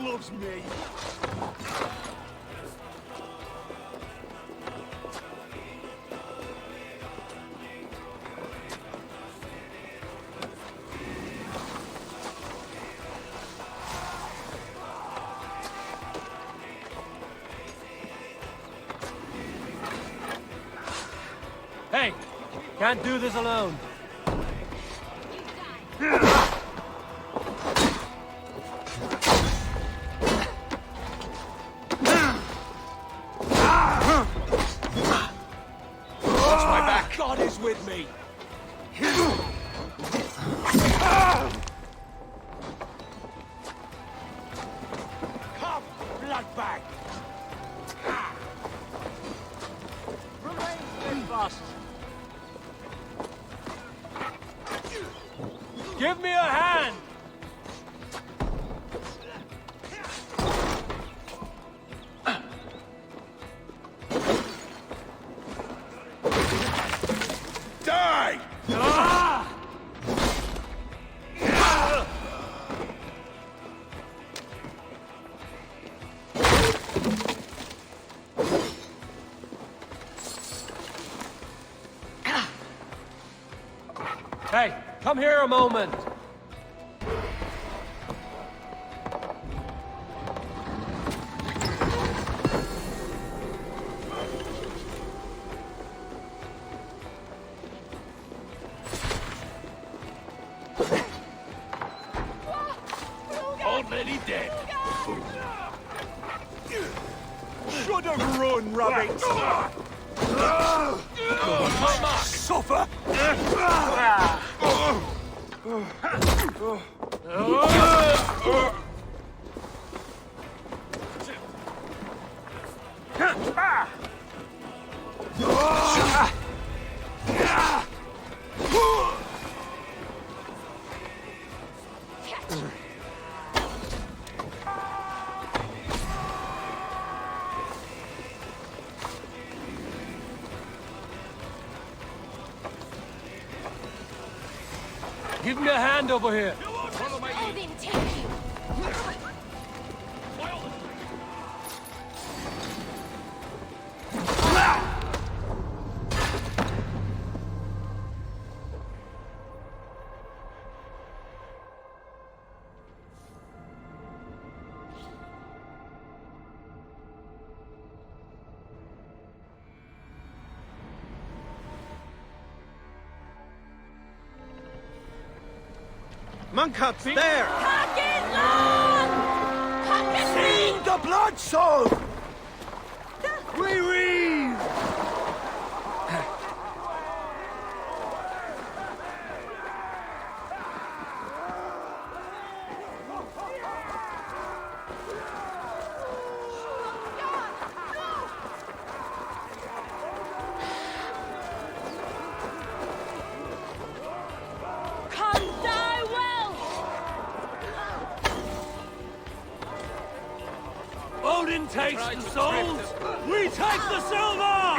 Loves me. Hey! Can't do this alone. God is with me. Come, bloodbag. Remain steadfast. Give me a hand! Die! Hey, come here a moment. Already dead. Should have run, rabbits. Suffer. Give me a hand over here. Odin, take you. Monkhuts, there! See the blood soul! We reeve! takes the souls, we take the silver!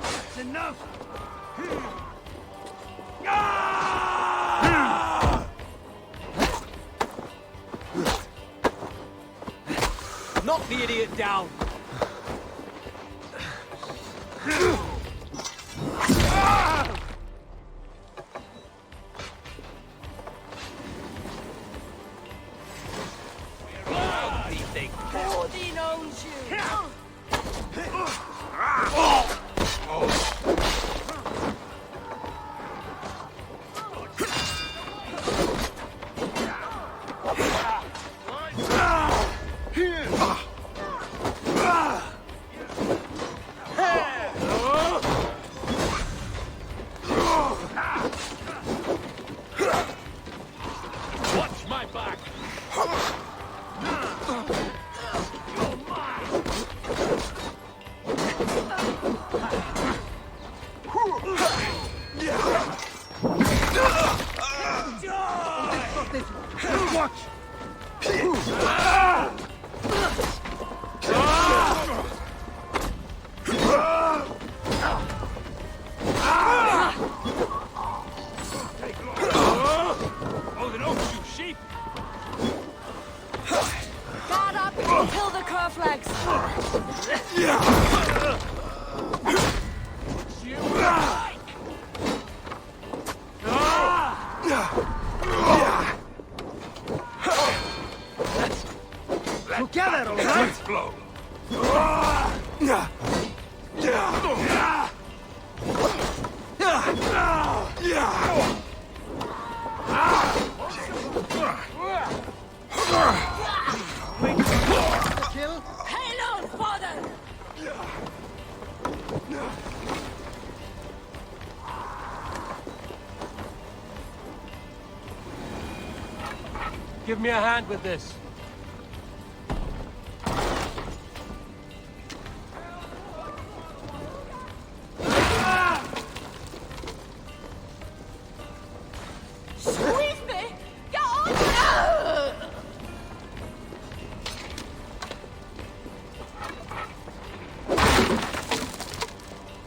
That's enough! Knock the idiot down! Odin owns you! Watch my back! Guard up and kill the curve legs! Together, all right? Blow. Hail on, father! Give me a hand with this. Squeeze me! Get on!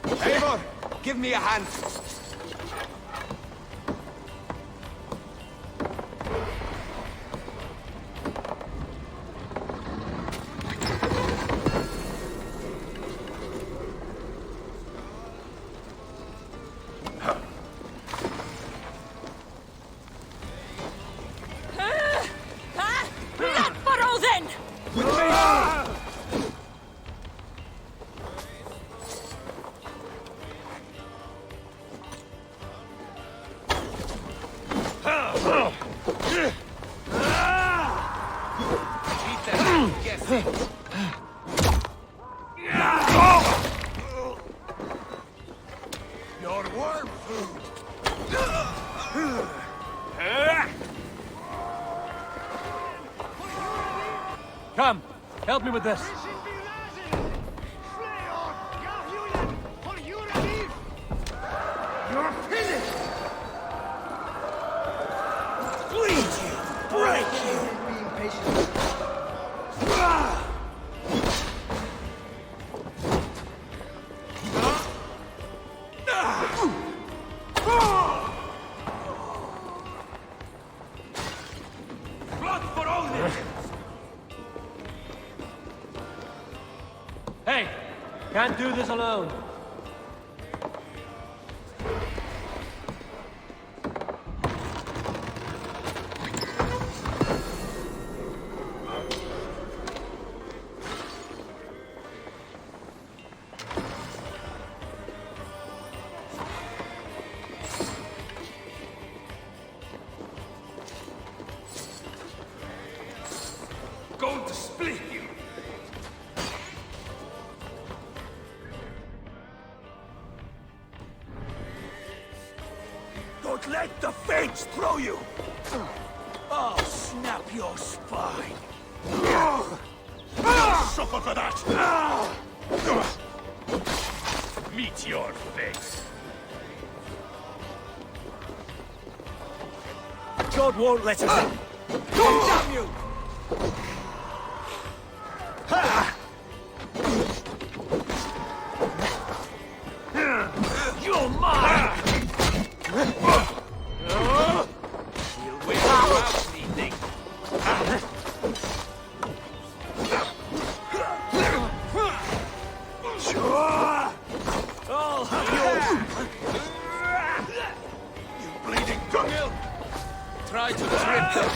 Eivor, give me a hand. Blood for Odin! Your worm food! Come, help me with this. You're finished! Bleed you! Break you! Being patient. Blood for Odin! Hey, can't do this alone. Going to split you! Don't let the fates throw you! I'll snap your spine! Suffer for that! Meet your face! God won't let us. Damn you! You're mine! You'll win out, evening. I'll have yours! You bleeding dunghill! Try to trip them.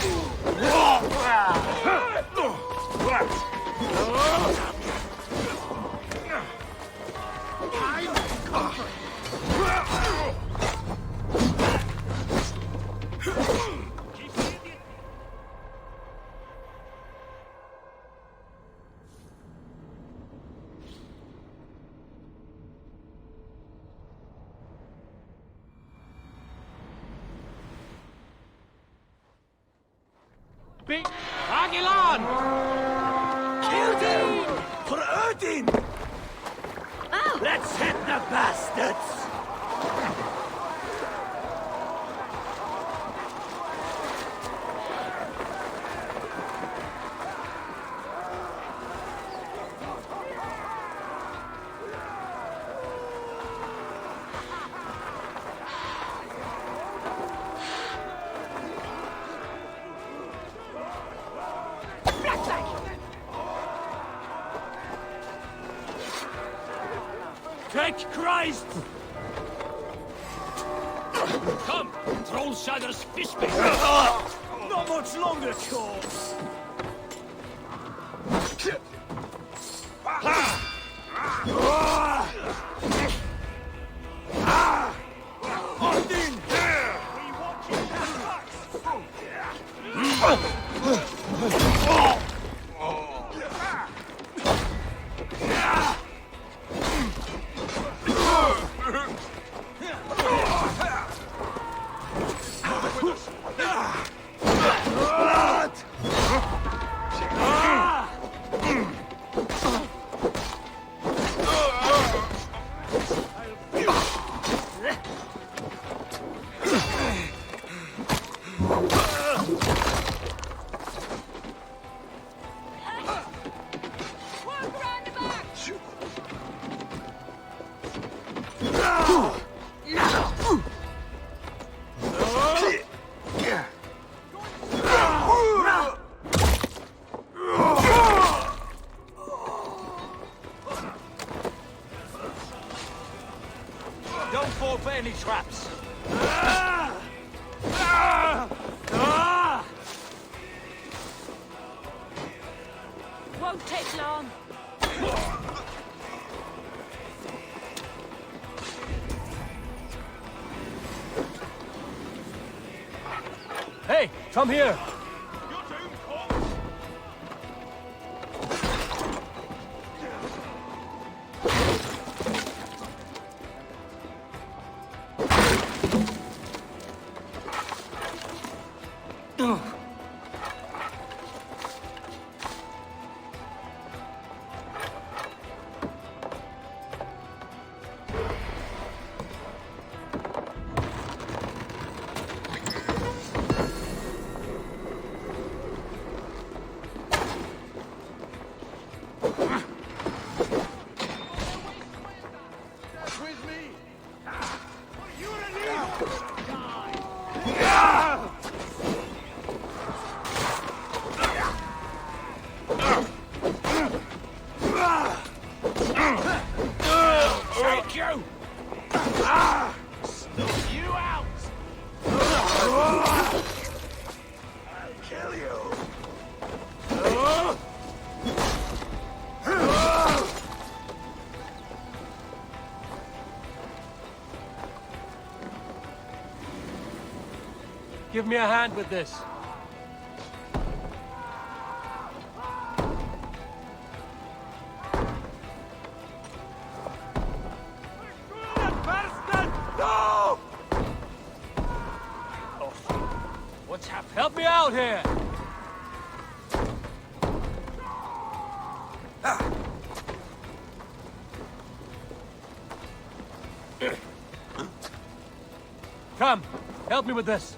Agilan! Kill them! For Odin! Let's hit the bastards! Take Christ! Come! Trollshagger's fishbait! Not much longer, corpse! Odin! Don't fall for any traps. Won't take long. Hey, come here! Take you! Snuff you out! I'll kill you! Give me a hand with this. No! What's happening? Help me out here! Come, help me with this.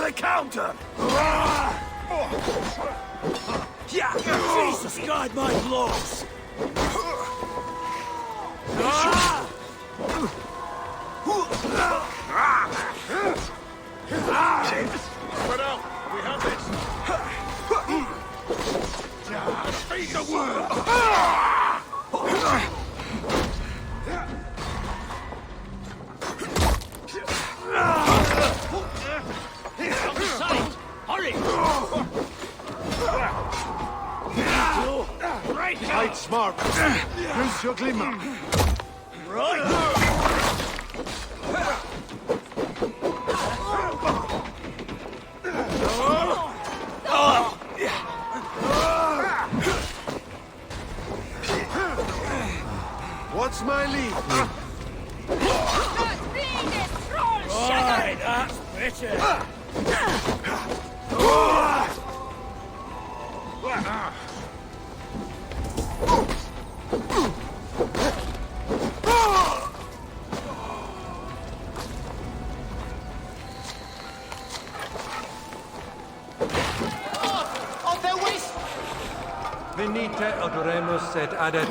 the counter! Yeah! Jesus, guide my blows! Spread out! We have this! Feed the world! Hurry! Right now! Fight smart! Use your glimmer! Right! What's my lead? Alright, that's better! Venite adoremus et adet.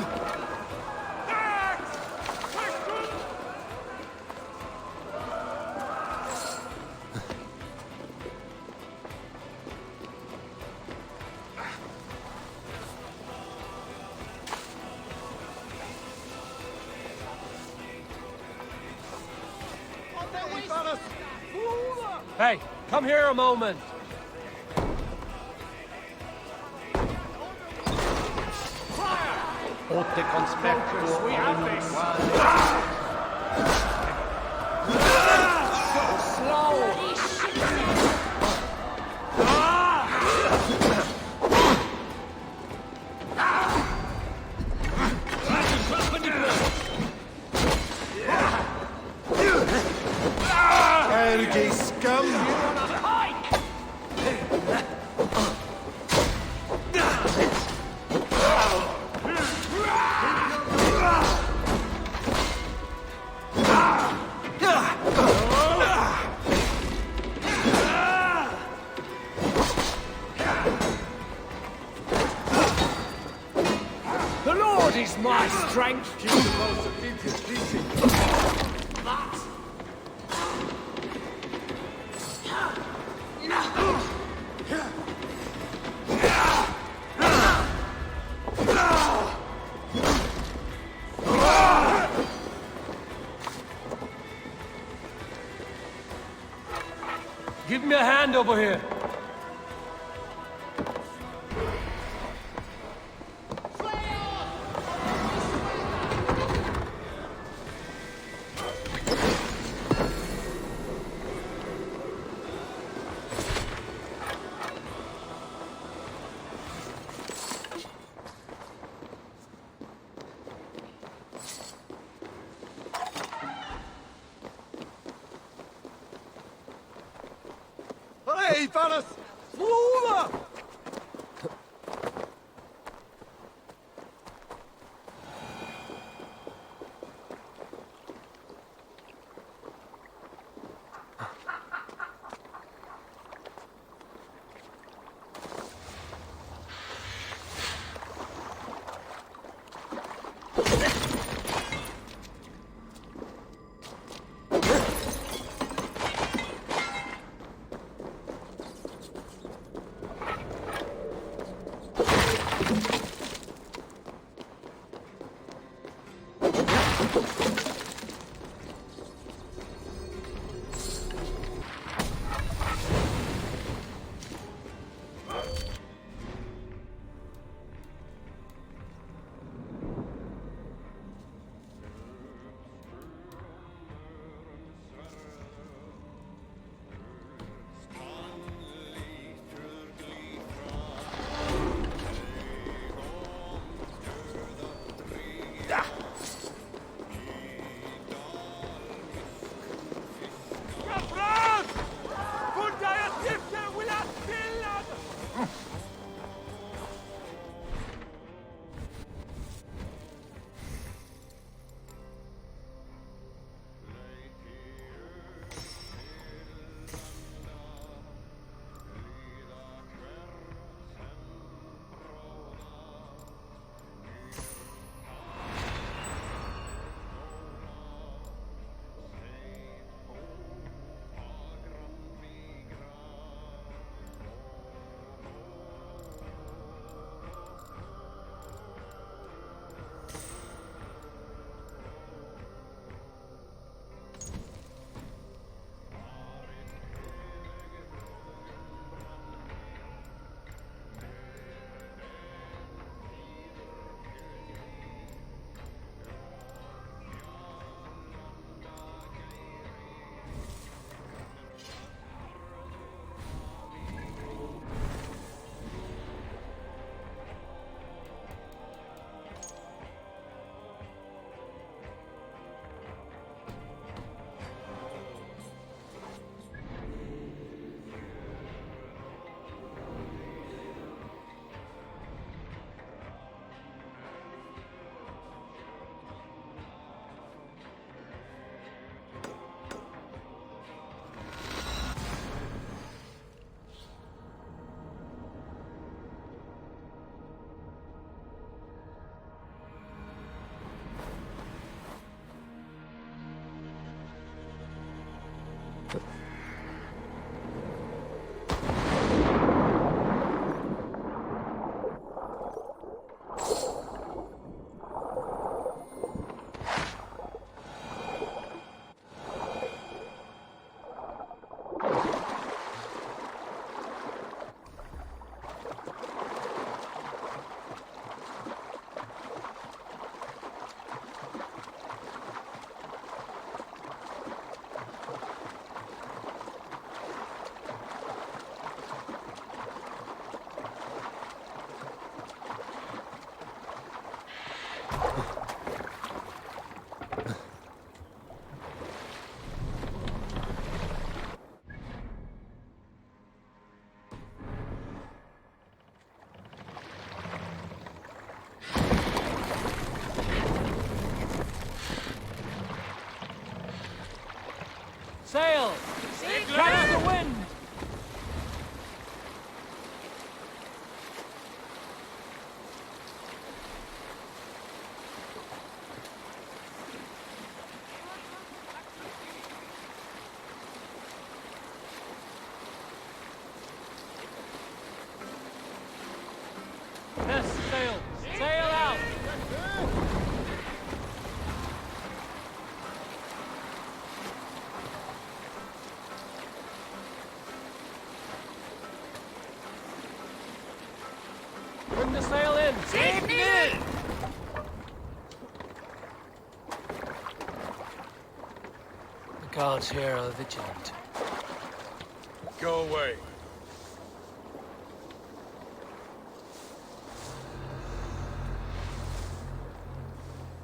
Hey, come here a moment. Ote conspectus We have this! Erge scum! The Lord is my strength! Give me a hand over here. Hey, fellas! Over! Sail! Cut out the wind! Yes, sail! Sail out! Bring the sail in! Take me in! The guards here are vigilant. Go away.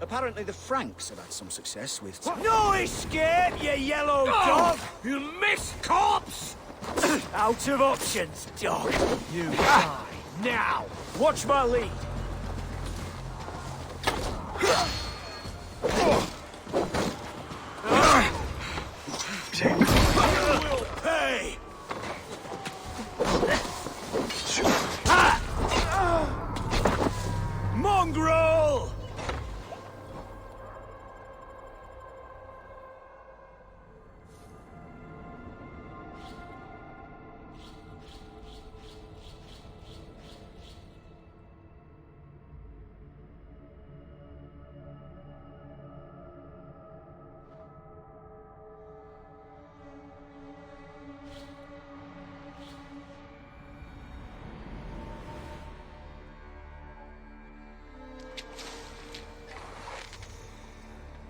Apparently the Franks have had some success with... No escape, you yellow dog! You missed corpse! Out of options, dog. You die. Now! Watch my lead! Will pay! Mongrel!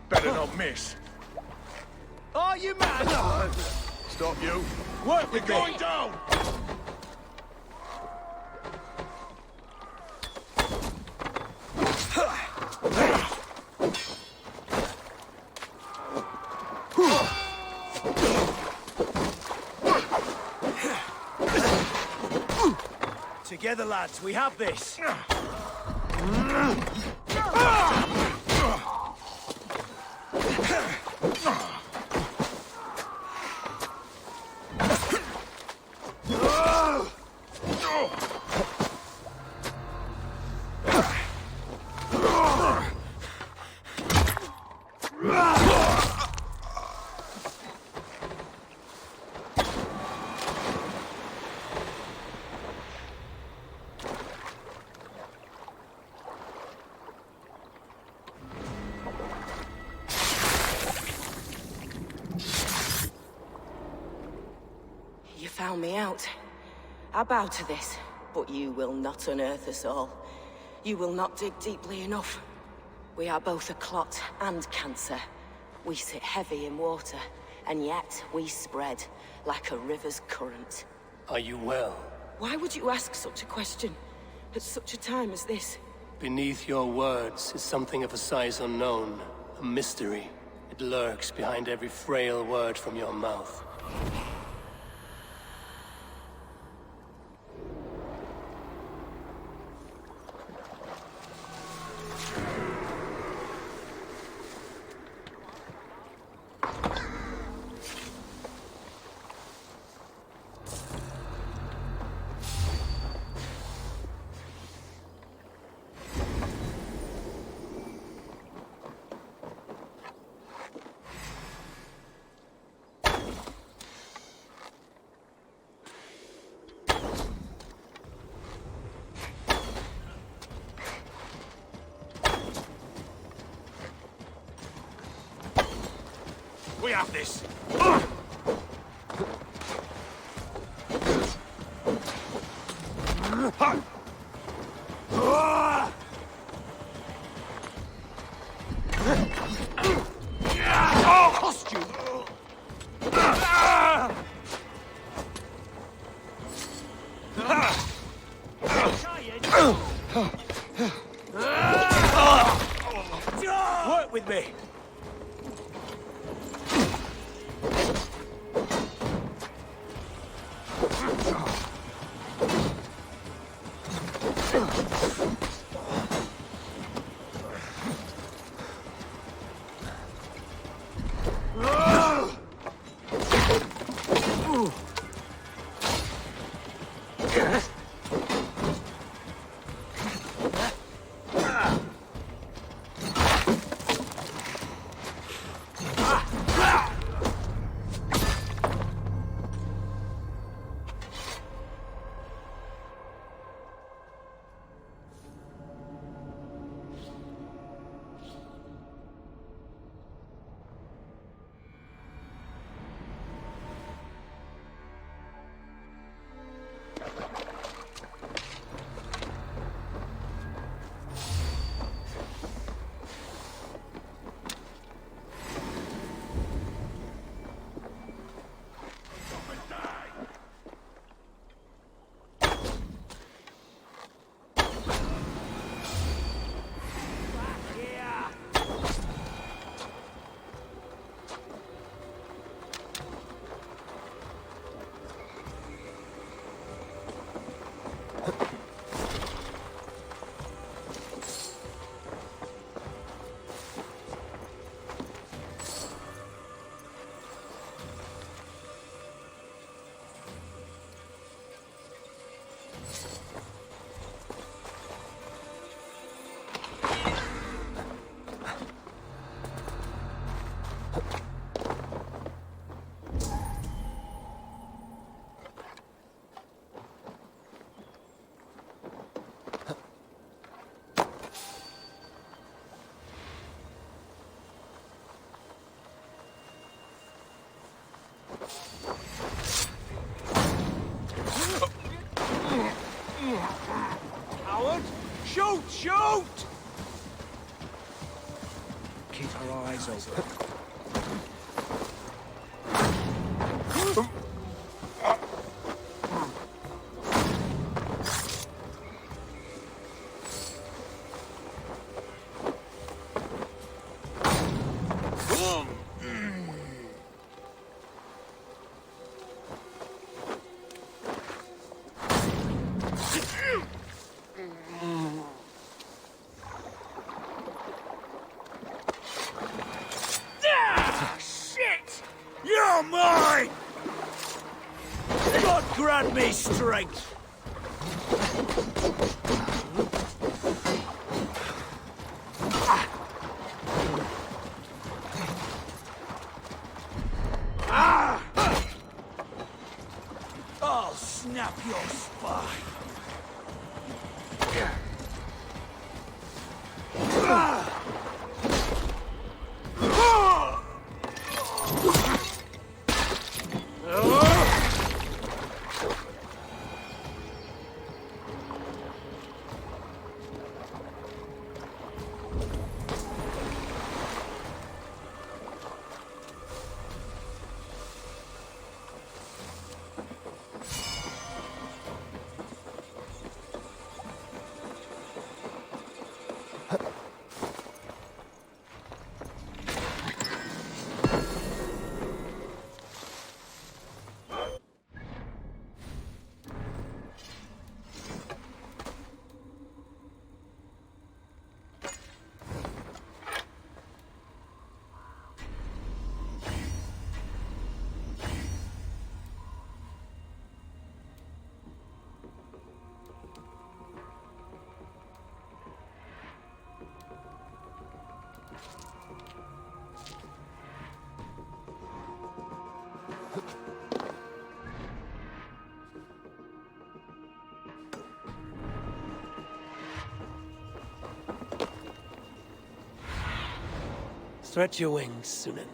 Better not miss. Are you mad? Stop you. Work with me. Going down! Together, lads, we have this. You found me out. I bow to this, but you will not unearth us all. You will not dig deeply enough. We are both a clot and cancer. We sit heavy in water, and yet we spread like a river's current. Are you well? Why would you ask such a question at such a time as this? Beneath your words is something of a size unknown, a mystery. It lurks behind every frail word from your mouth. We have this. Costume. Work with me. Howard, shoot! Shoot! Keep our eyes open. You're mine! God grant me strength! I'll snap your spine! Stretch your wings, Sunan.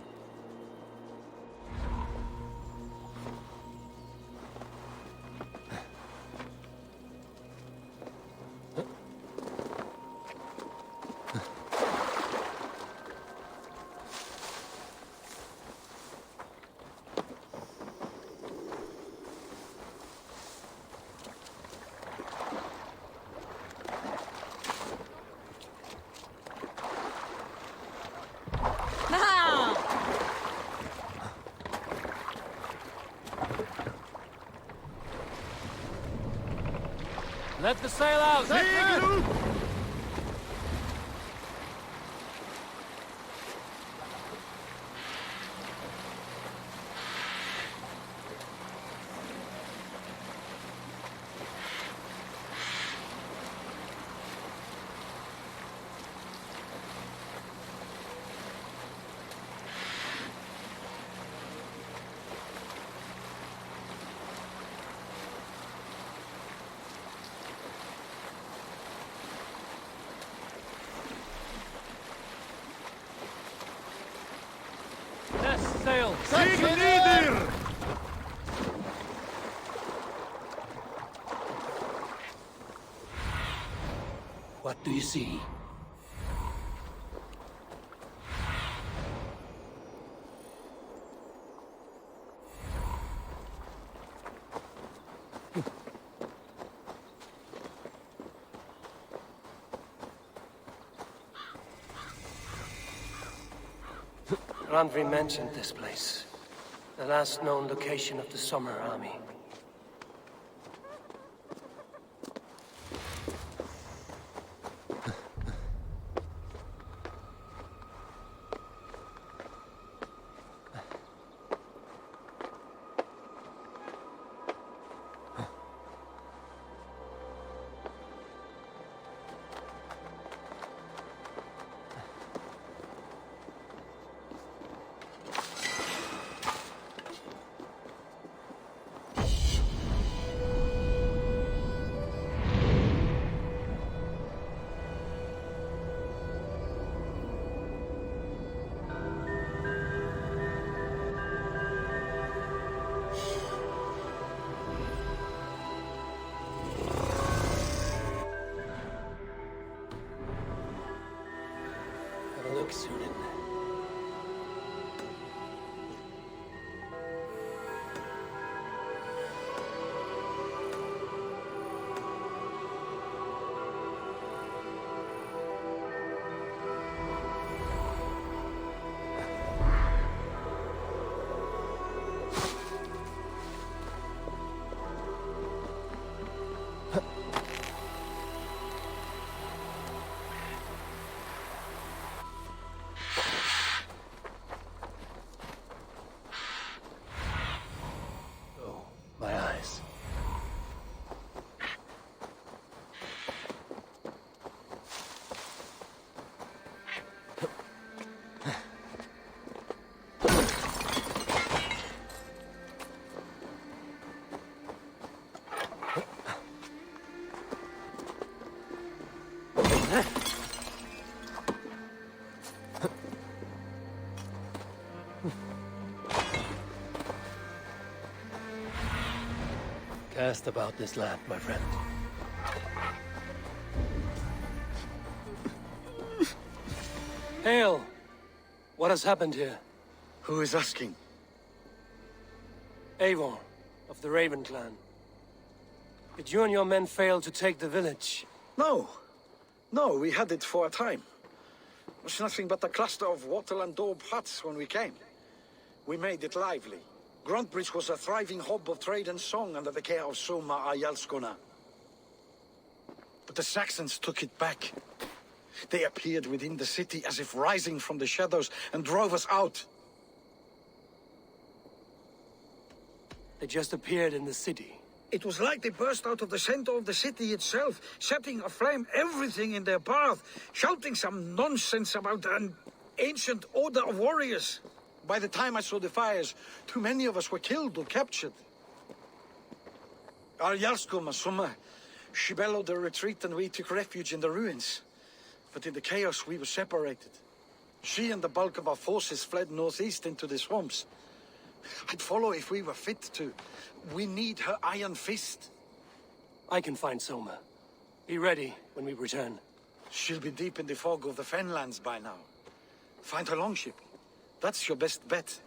Let the sail out! Sail! Sig nieder! What do you see? Randvi mentioned this place. The last known location of the Summer Army. Look, Sunan. My eyes. Cast about this land, my friend. Hail! What has happened here? Who is asking? Eivor, of the Raven clan. Did you and your men fail to take the village? No. No, we had it for a time. It was nothing but a cluster of wattle and daub huts when we came. We made it lively. Gruntbridge was a thriving hub of trade and song under the care of Soma Ayalskona. But the Saxons took it back. They appeared within the city as if rising from the shadows and drove us out. They just appeared in the city. It was like they burst out of the center of the city itself, setting aflame everything in their path, shouting some nonsense about an ancient order of warriors. By the time I saw the fires, too many of us were killed or captured. Our Yarskoma, Soma, she bellowed a retreat and we took refuge in the ruins. But in the chaos, we were separated. She and the bulk of our forces fled northeast into the swamps. I'd follow if we were fit to. We need her iron fist. I can find Soma. Be ready when we return. She'll be deep in the fog of the Fenlands by now. Find her longship. That's your best bet.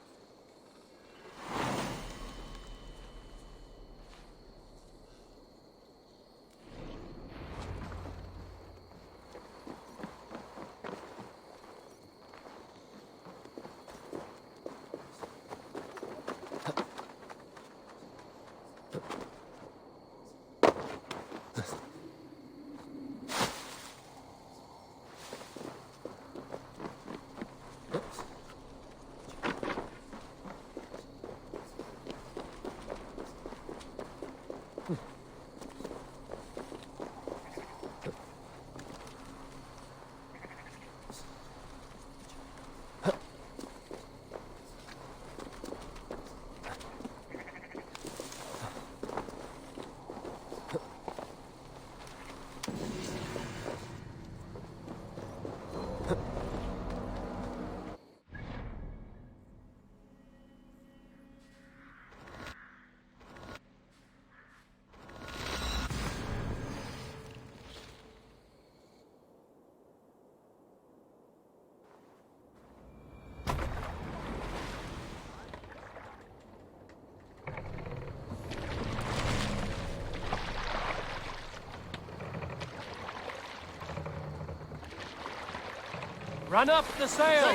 Run up the sail!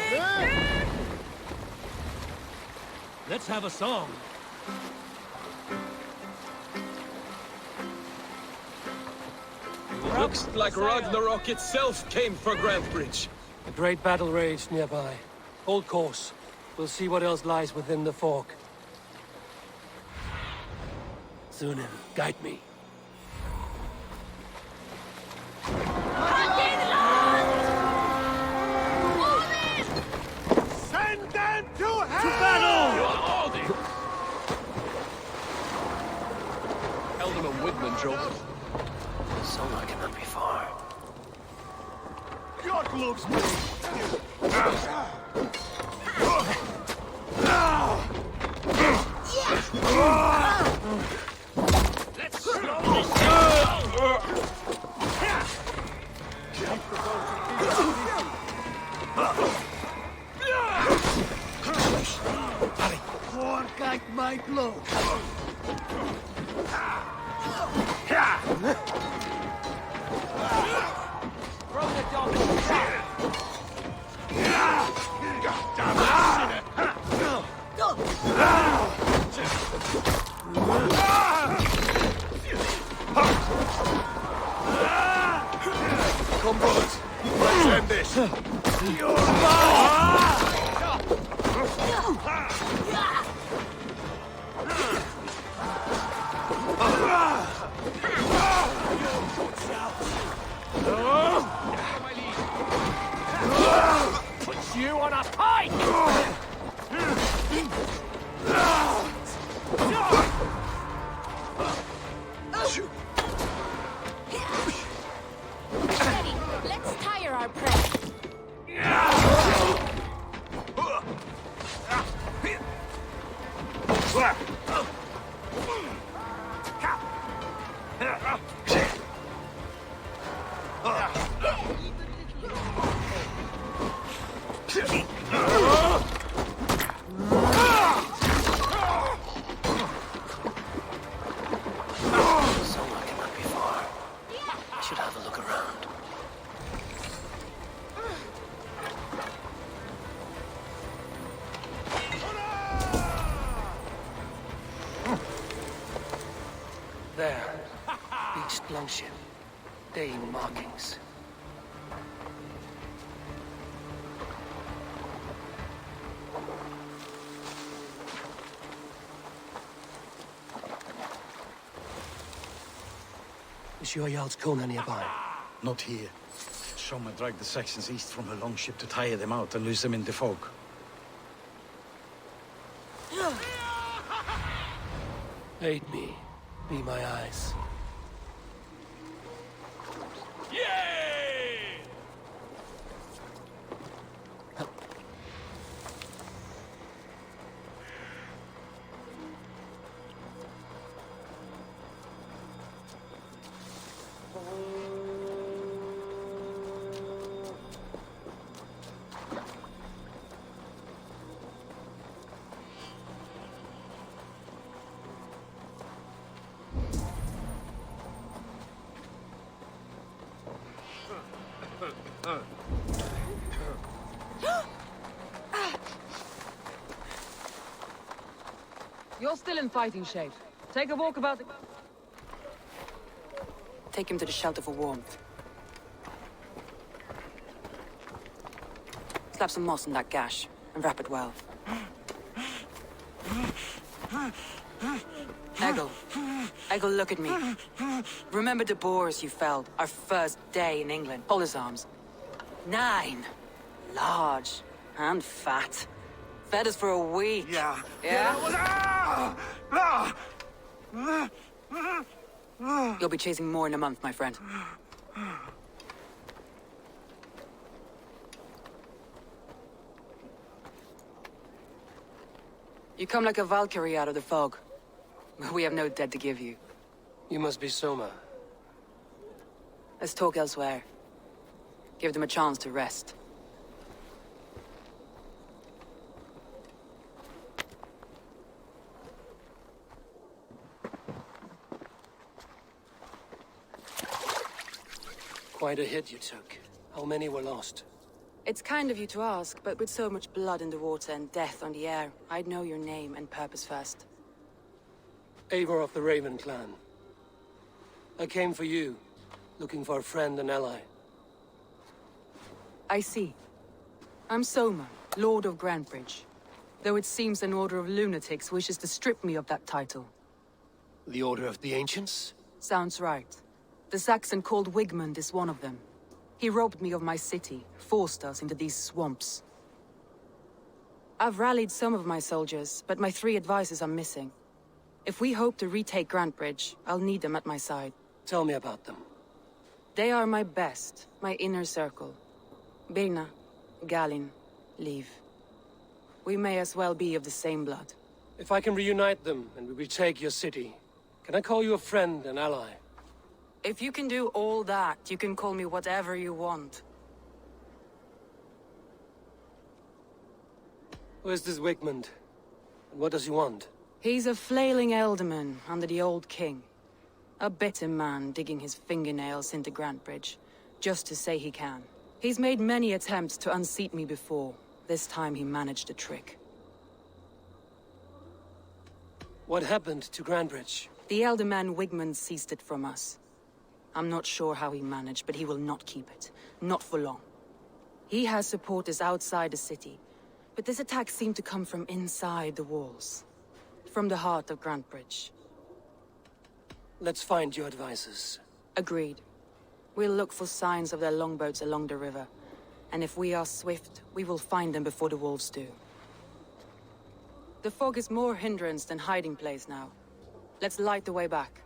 Let's have a song. Looks like Ragnarok itself came for Grantebridge. A great battle raged nearby. Hold course. We'll see what else lies within the fork. Sunan, guide me. Send them to hell! To battle! Eldon and Wigman drove. Solar cannot be far. God loves me! Let's slow this down! Fork at my blow! Throw the dog in the trap! Come, brothers. Let's end this. You're mine! Put you on a pike! Steady. Let's tire our prey. There. Beached longship. Dane markings. Is your Jarl's Kona nearby? Not here. Someone dragged the Saxons east from a longship to tire them out and lose them in the fog. Aid me. Be my eyes. You're still in fighting shape. Take a walk about the... Take him to the shelter for warmth. Slap some moss on that gash, and wrap it well. Eggle, look at me. Remember the boars you felled, our first day in England? Hold his arms. 9. Large and fat. Fed us for a week. Yeah. Yeah? You'll be chasing more in a month, my friend. You come like a Valkyrie out of the fog. We have no dead to give you. You must be Soma. Let's talk elsewhere. Give them a chance to rest. Quite a hit you took. How many were lost? It's kind of you to ask, but with so much blood in the water and death on the air, I'd know your name and purpose first. Eivor of the Raven clan. I came for you, looking for a friend and ally. I see. I'm Soma, Lord of Grantebridge. Though it seems an order of lunatics wishes to strip me of that title. The Order of the Ancients? Sounds right. The Saxon called Wigmund is one of them. He robbed me of my city, forced us into these swamps. I've rallied some of my soldiers, but my 3 advisors are missing. If we hope to retake Grantebridge, I'll need them at my side. Tell me about them. They are my best, my inner circle. Birna, Galin, Liv. We may as well be of the same blood. If I can reunite them and we retake your city, can I call you a friend and ally? If you can do all that, you can call me whatever you want. Who is this Wigmund? And what does he want? He's a flailing elderman under the old king. A bitter man digging his fingernails into Grantebridge, just to say he can. He's made many attempts to unseat me before. This time he managed a trick. What happened to Grantebridge? The elderman Wigmund seized it from us. I'm not sure how he managed, but he will not keep it. Not for long. He has supporters outside the city, but this attack seemed to come from inside the walls. From the heart of Grantebridge. Let's find your advisors. Agreed. We'll look for signs of their longboats along the river. And if we are swift, we will find them before the wolves do. The fog is more hindrance than hiding place now. Let's light the way back.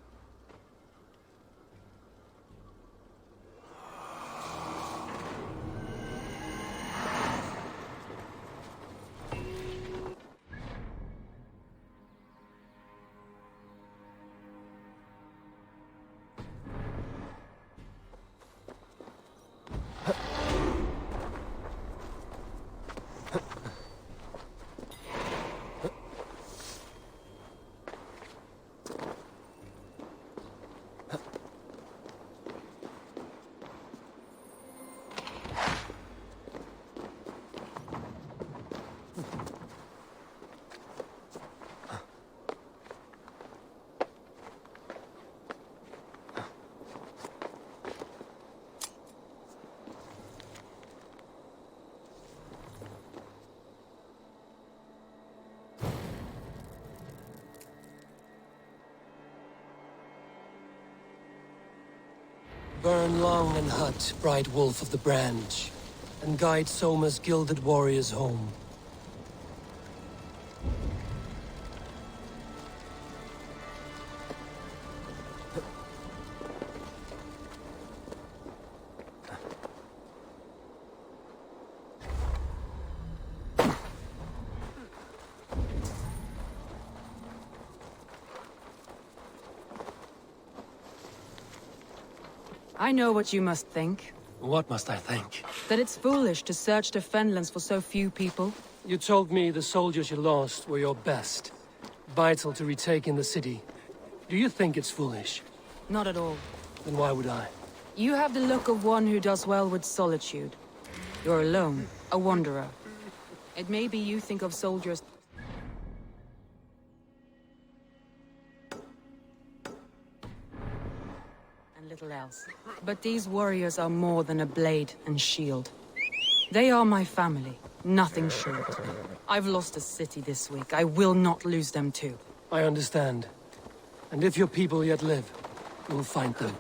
Burn long and hut, bright wolf of the branch, and guide Soma's gilded warriors home. I know what you must think. What must I think? That it's foolish to search the Fenlands for so few people. You told me the soldiers you lost were your best. Vital to retaking the city. Do you think it's foolish? Not at all. Then why would I? You have the look of one who does well with solitude. You're alone, a wanderer. It may be you think of soldiers... and little else. But these warriors are more than a blade and shield. They are my family, nothing short. I've lost a city this week. I will not lose them too. I understand. And if your people yet live, we'll find them.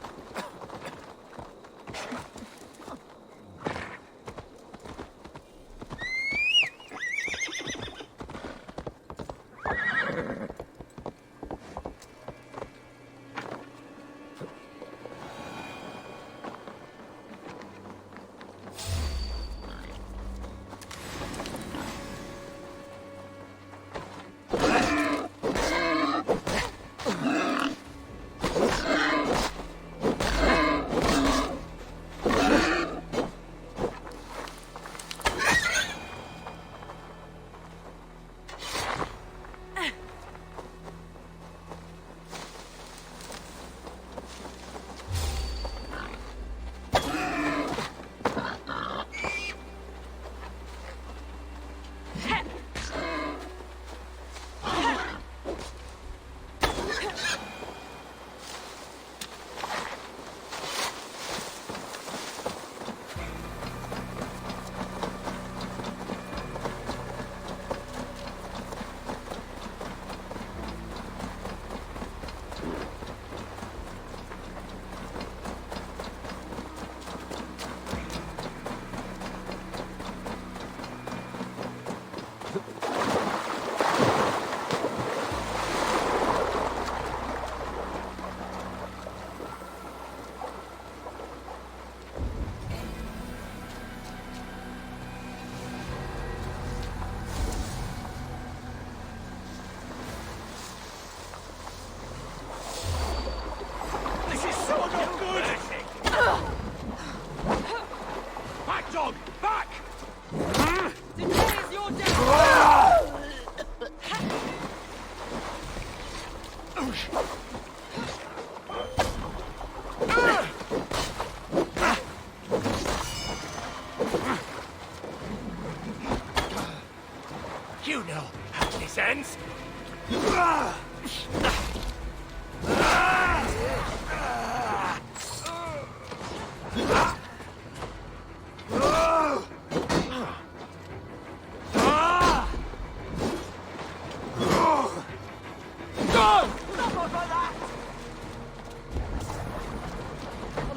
You know how this ends.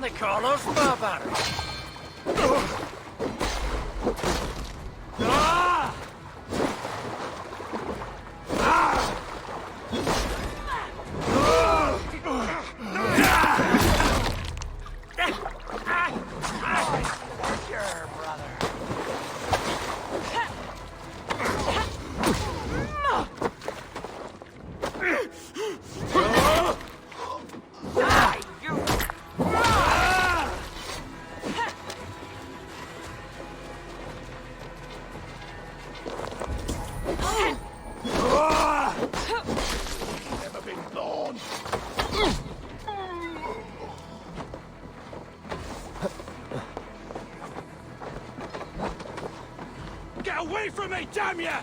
They call us barbarians. Get away from me, damn ya!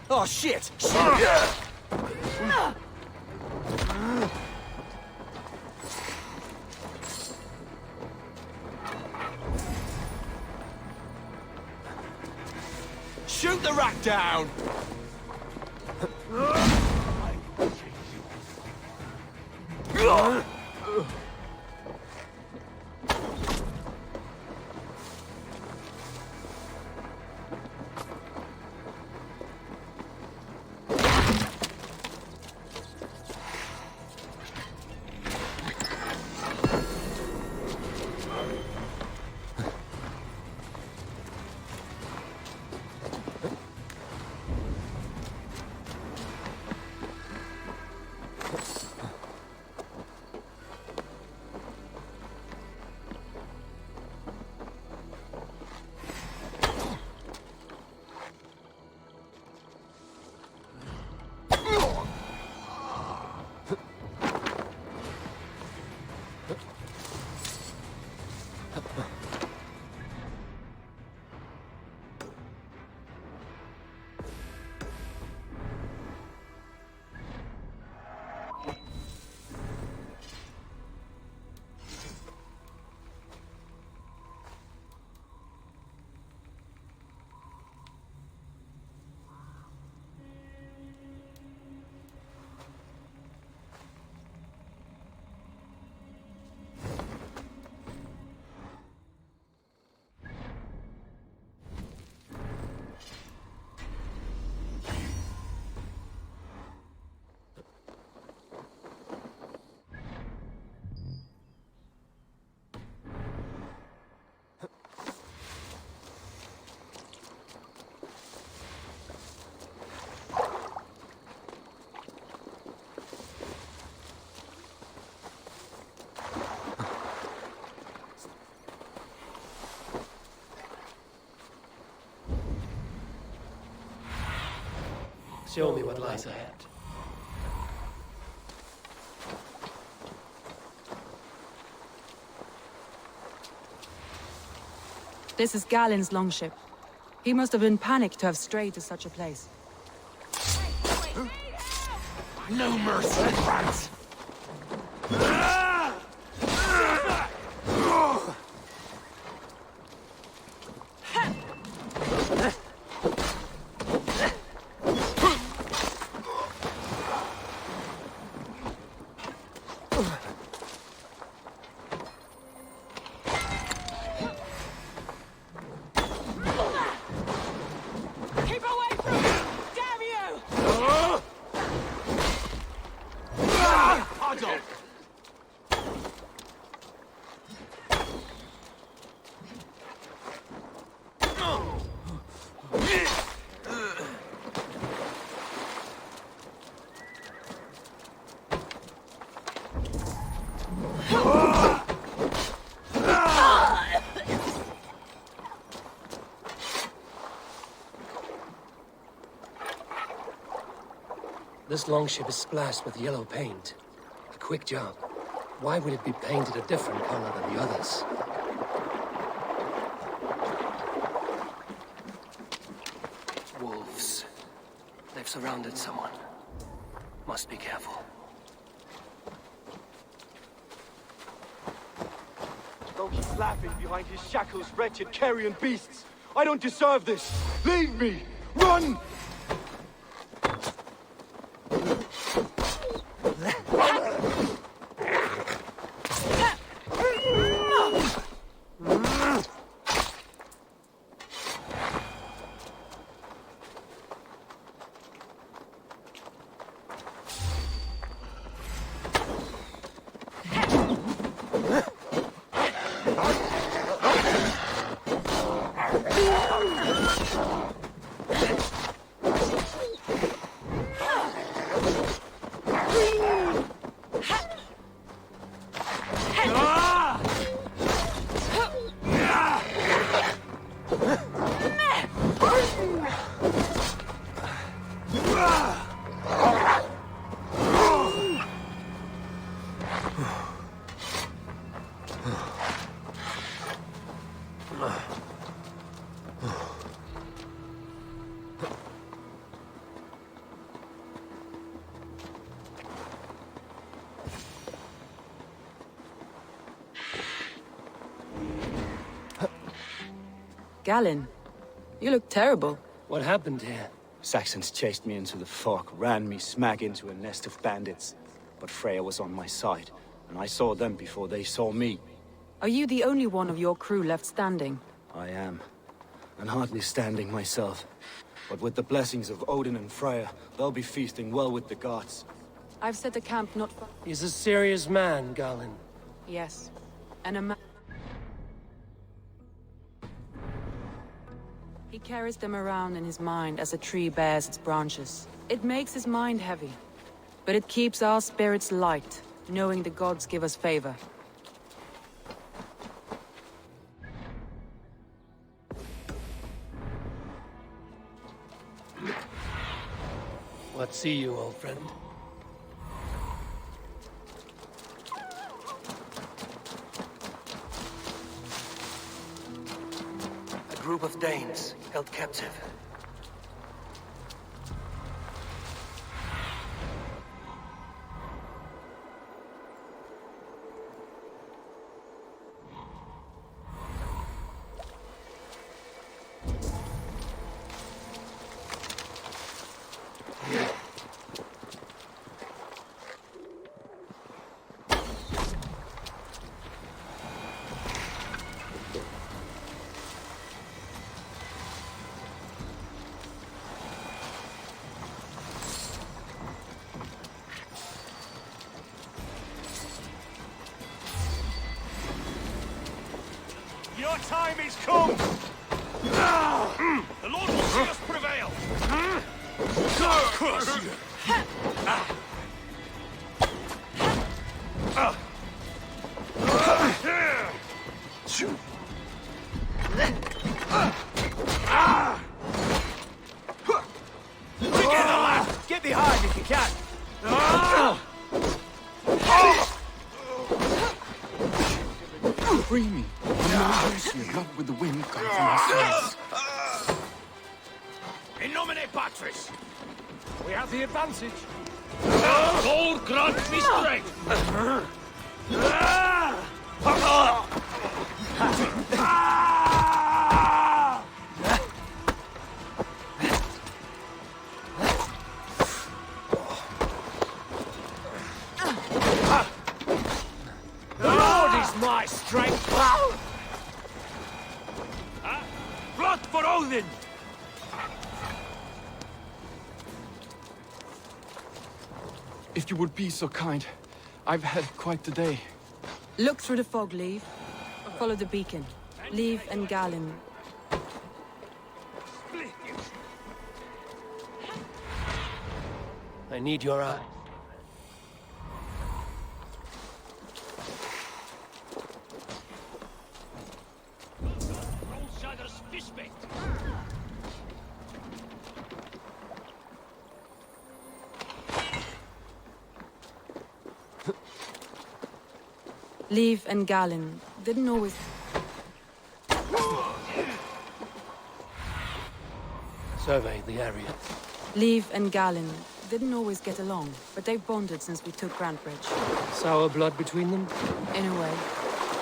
Oh shit! Shoot the rat down! Show me what lies ahead. This is Galen's longship. He must have been panicked to have strayed to such a place. No mercy, rats! This longship is splashed with yellow paint. A quick job. Why would it be painted a different color than the others? Wolves. They've surrounded someone. Must be careful. Don't keep laughing behind his shackles, wretched carrion beasts! I don't deserve this! Leave me! Run! Galen, you look terrible. What happened here? Saxons chased me into the fog, ran me smack into a nest of bandits. But Freya was on my side, and I saw them before they saw me. Are you the only one of your crew left standing? I am, and hardly standing myself. But with the blessings of Odin and Freya, they'll be feasting well with the gods. I've set a camp not far. He's a serious man, Galen. Yes, and a man. He carries them around in his mind as a tree bears its branches. It makes his mind heavy, but it keeps our spirits light, knowing the gods give us favor. What see you, old friend? A group of Danes held captive. Your time is come! The Lord will see us prevail! Curse you! Together, lad! can! Free me. No mercy, not with the wind come from my sons. In nomine Patris! We have the advantage. God grant me strength! The Lord is my strength! Blood for Odin! If you would be so kind, I've had quite the day. Look through the fog, Leave. Follow the beacon. Leave and Galen. I need your eye. Outsiders fishbait! Leave and Galen didn't always... Survey the area. Leave and Galen didn't always get along, but they've bonded since we took Grantbridge. Sour blood between them? In a way.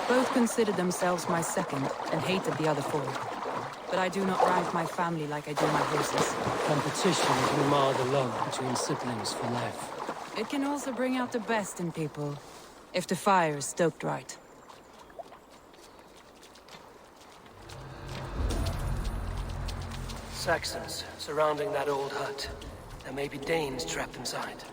Both considered themselves my second and hated the other four. But I do not rank my family like I do my horses. Competition can mar the love between siblings for life. It can also bring out the best in people, if the fire is stoked right. Saxons surrounding that old hut. There may be Danes trapped inside.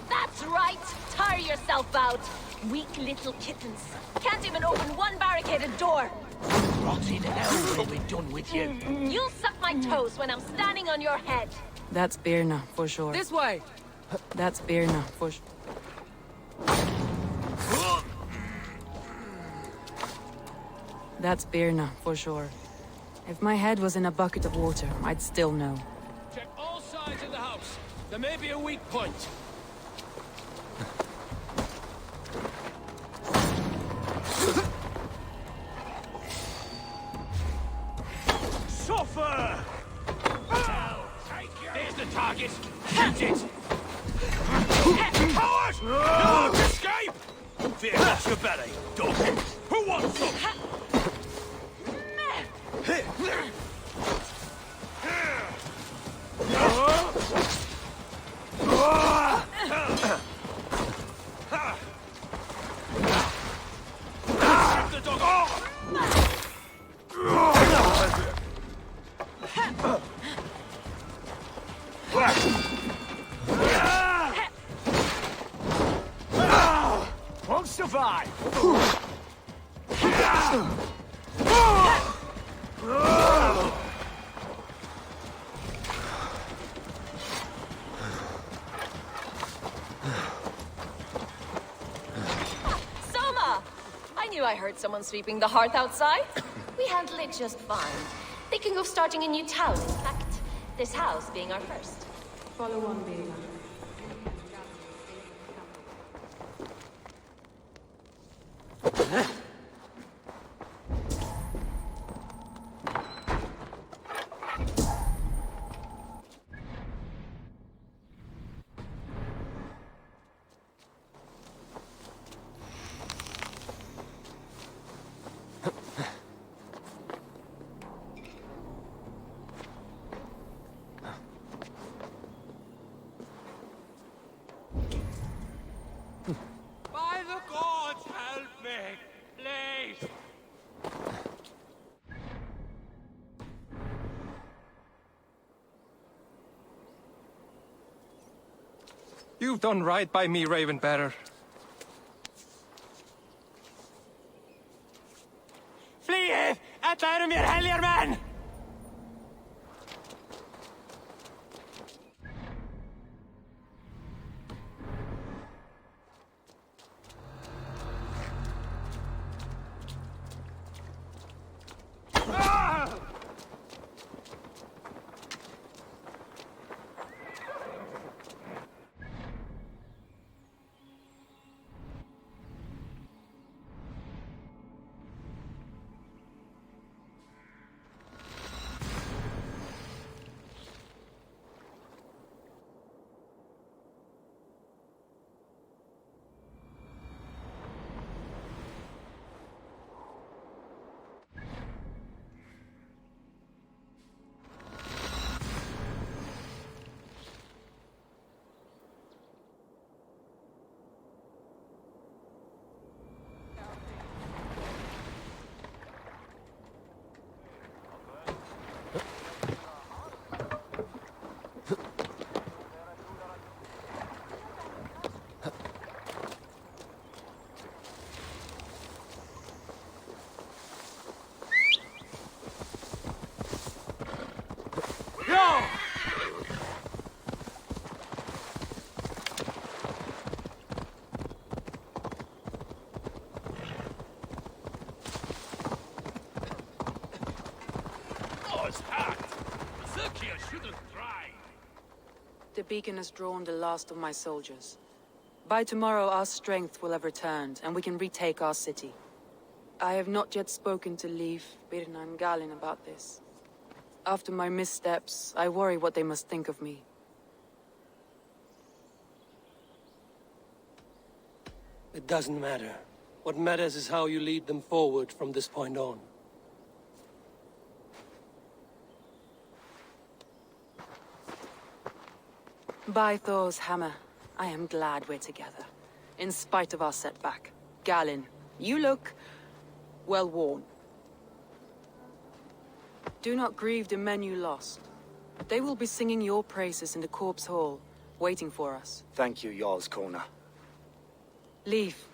That's right! Tire yourself out! Weak little kittens. Can't even open one barricaded door! Rotted hell will be done with you. You'll suck my toes when I'm standing on your head! That's Birna, for sure. This way! That's Birna, for sure. That's Birna, for sure. If my head was in a bucket of water, I'd still know. Check all sides of the house. There may be a weak point. Suffer! There's the target. Shoot it! Coward! No escape! Fear not your belly, dog. Who wants some? Won't survive. Soma! I knew I heard someone sweeping the hearth outside. We handle it just fine. Thinking of starting a new town, in fact. This house being our first. Follow on, Birna. By the gods, help me! Please! You've done right by me, Ravenbearer. Fleeth! Ætlaðir mér heljar menn! Look, you should have tried. The beacon has drawn the last of my soldiers. By tomorrow, our strength will have returned, and we can retake our city. I have not yet spoken to Leif, Birna, and Galin about this. After my missteps, I worry what they must think of me. It doesn't matter. What matters is how you lead them forward from this point on. By Thor's hammer, I am glad we're together. In spite of our setback. Galin, you look well worn. Do not grieve the men you lost. They will be singing your praises in the Corpse Hall, waiting for us. Thank you, Jarl's Kona. Leif,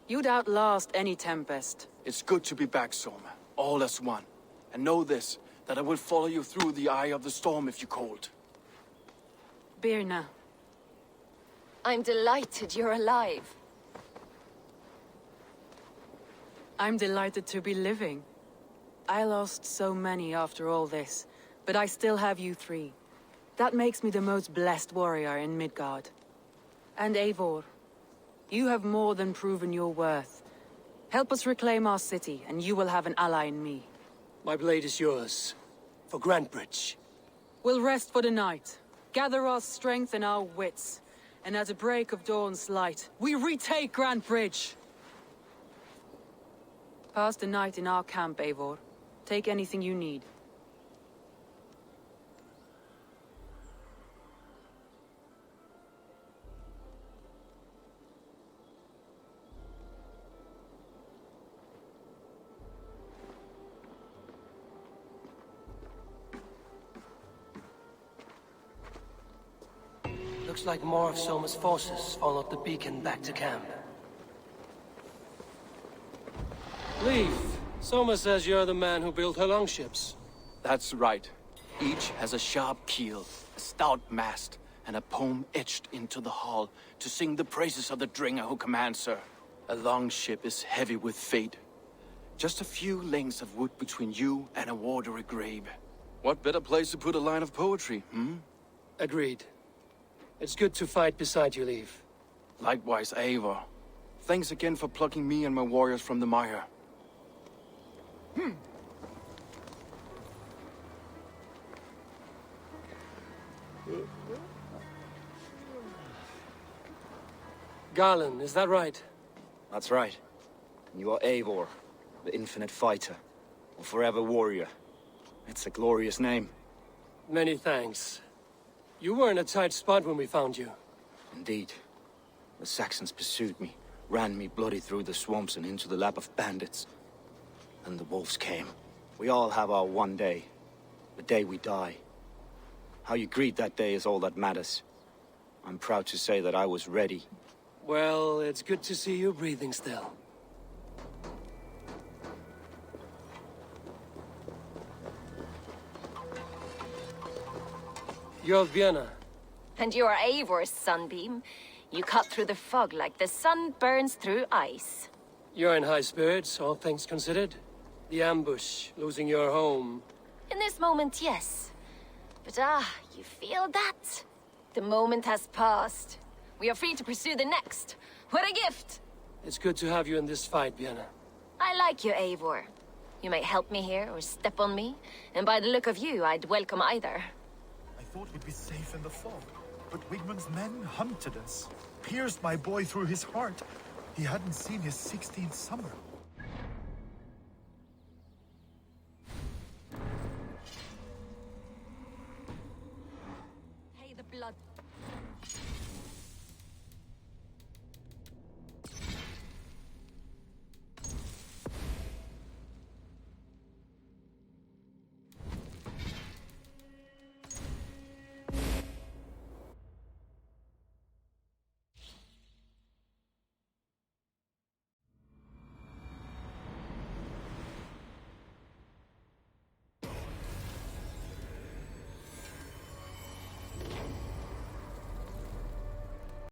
you'd outlast any tempest. It's good to be back, Soma. All as one. And know this, that I will follow you through the eye of the storm if you called. Birna. I'm delighted you're alive. I'm delighted to be living. I lost so many after all this, but I still have you three. That makes me the most blessed warrior in Midgard. And Eivor, you have more than proven your worth. Help us reclaim our city, and you will have an ally in me. My blade is yours. For Grantebridge. We'll rest for the night. Gather our strength and our wits. And at the break of dawn's light, we retake Grantebridge! Pass the night in our camp, Eivor. Take anything you need. Looks like more of Soma's forces followed the beacon back to camp. Leif, Soma says you're the man who built her longships. That's right. Each has a sharp keel, a stout mast, and a poem etched into the hull to sing the praises of the Dringer who commands her. A longship is heavy with fate. Just a few lengths of wood between you and a watery grave. What better place to put a line of poetry, hmm? Agreed. It's good to fight beside you, Leif. Likewise, Eivor. Thanks again for plucking me and my warriors from the mire. Garland, is that right? That's right. You are Eivor, the infinite fighter, or forever warrior. It's a glorious name. Many thanks. You were in a tight spot when we found you. Indeed. The Saxons pursued me, ran me bloody through the swamps and into the lap of bandits. And the wolves came. We all have our one day. The day we die. How you greet that day is all that matters. I'm proud to say that I was ready. Well, it's good to see you breathing still. You're Vienna. And you're Eivor's sunbeam. You cut through the fog like the sun burns through ice. You're in high spirits, all things considered. The ambush, losing your home. In this moment, yes. But you feel that? The moment has passed. We are free to pursue the next. What a gift! It's good to have you in this fight, Vienna. I like you, Eivor. You may help me here or step on me, and by the look of you, I'd welcome either. I thought we'd be safe in the fog, but Wigmund's men hunted us. Pierced my boy through his heart. He hadn't seen his 16th summer.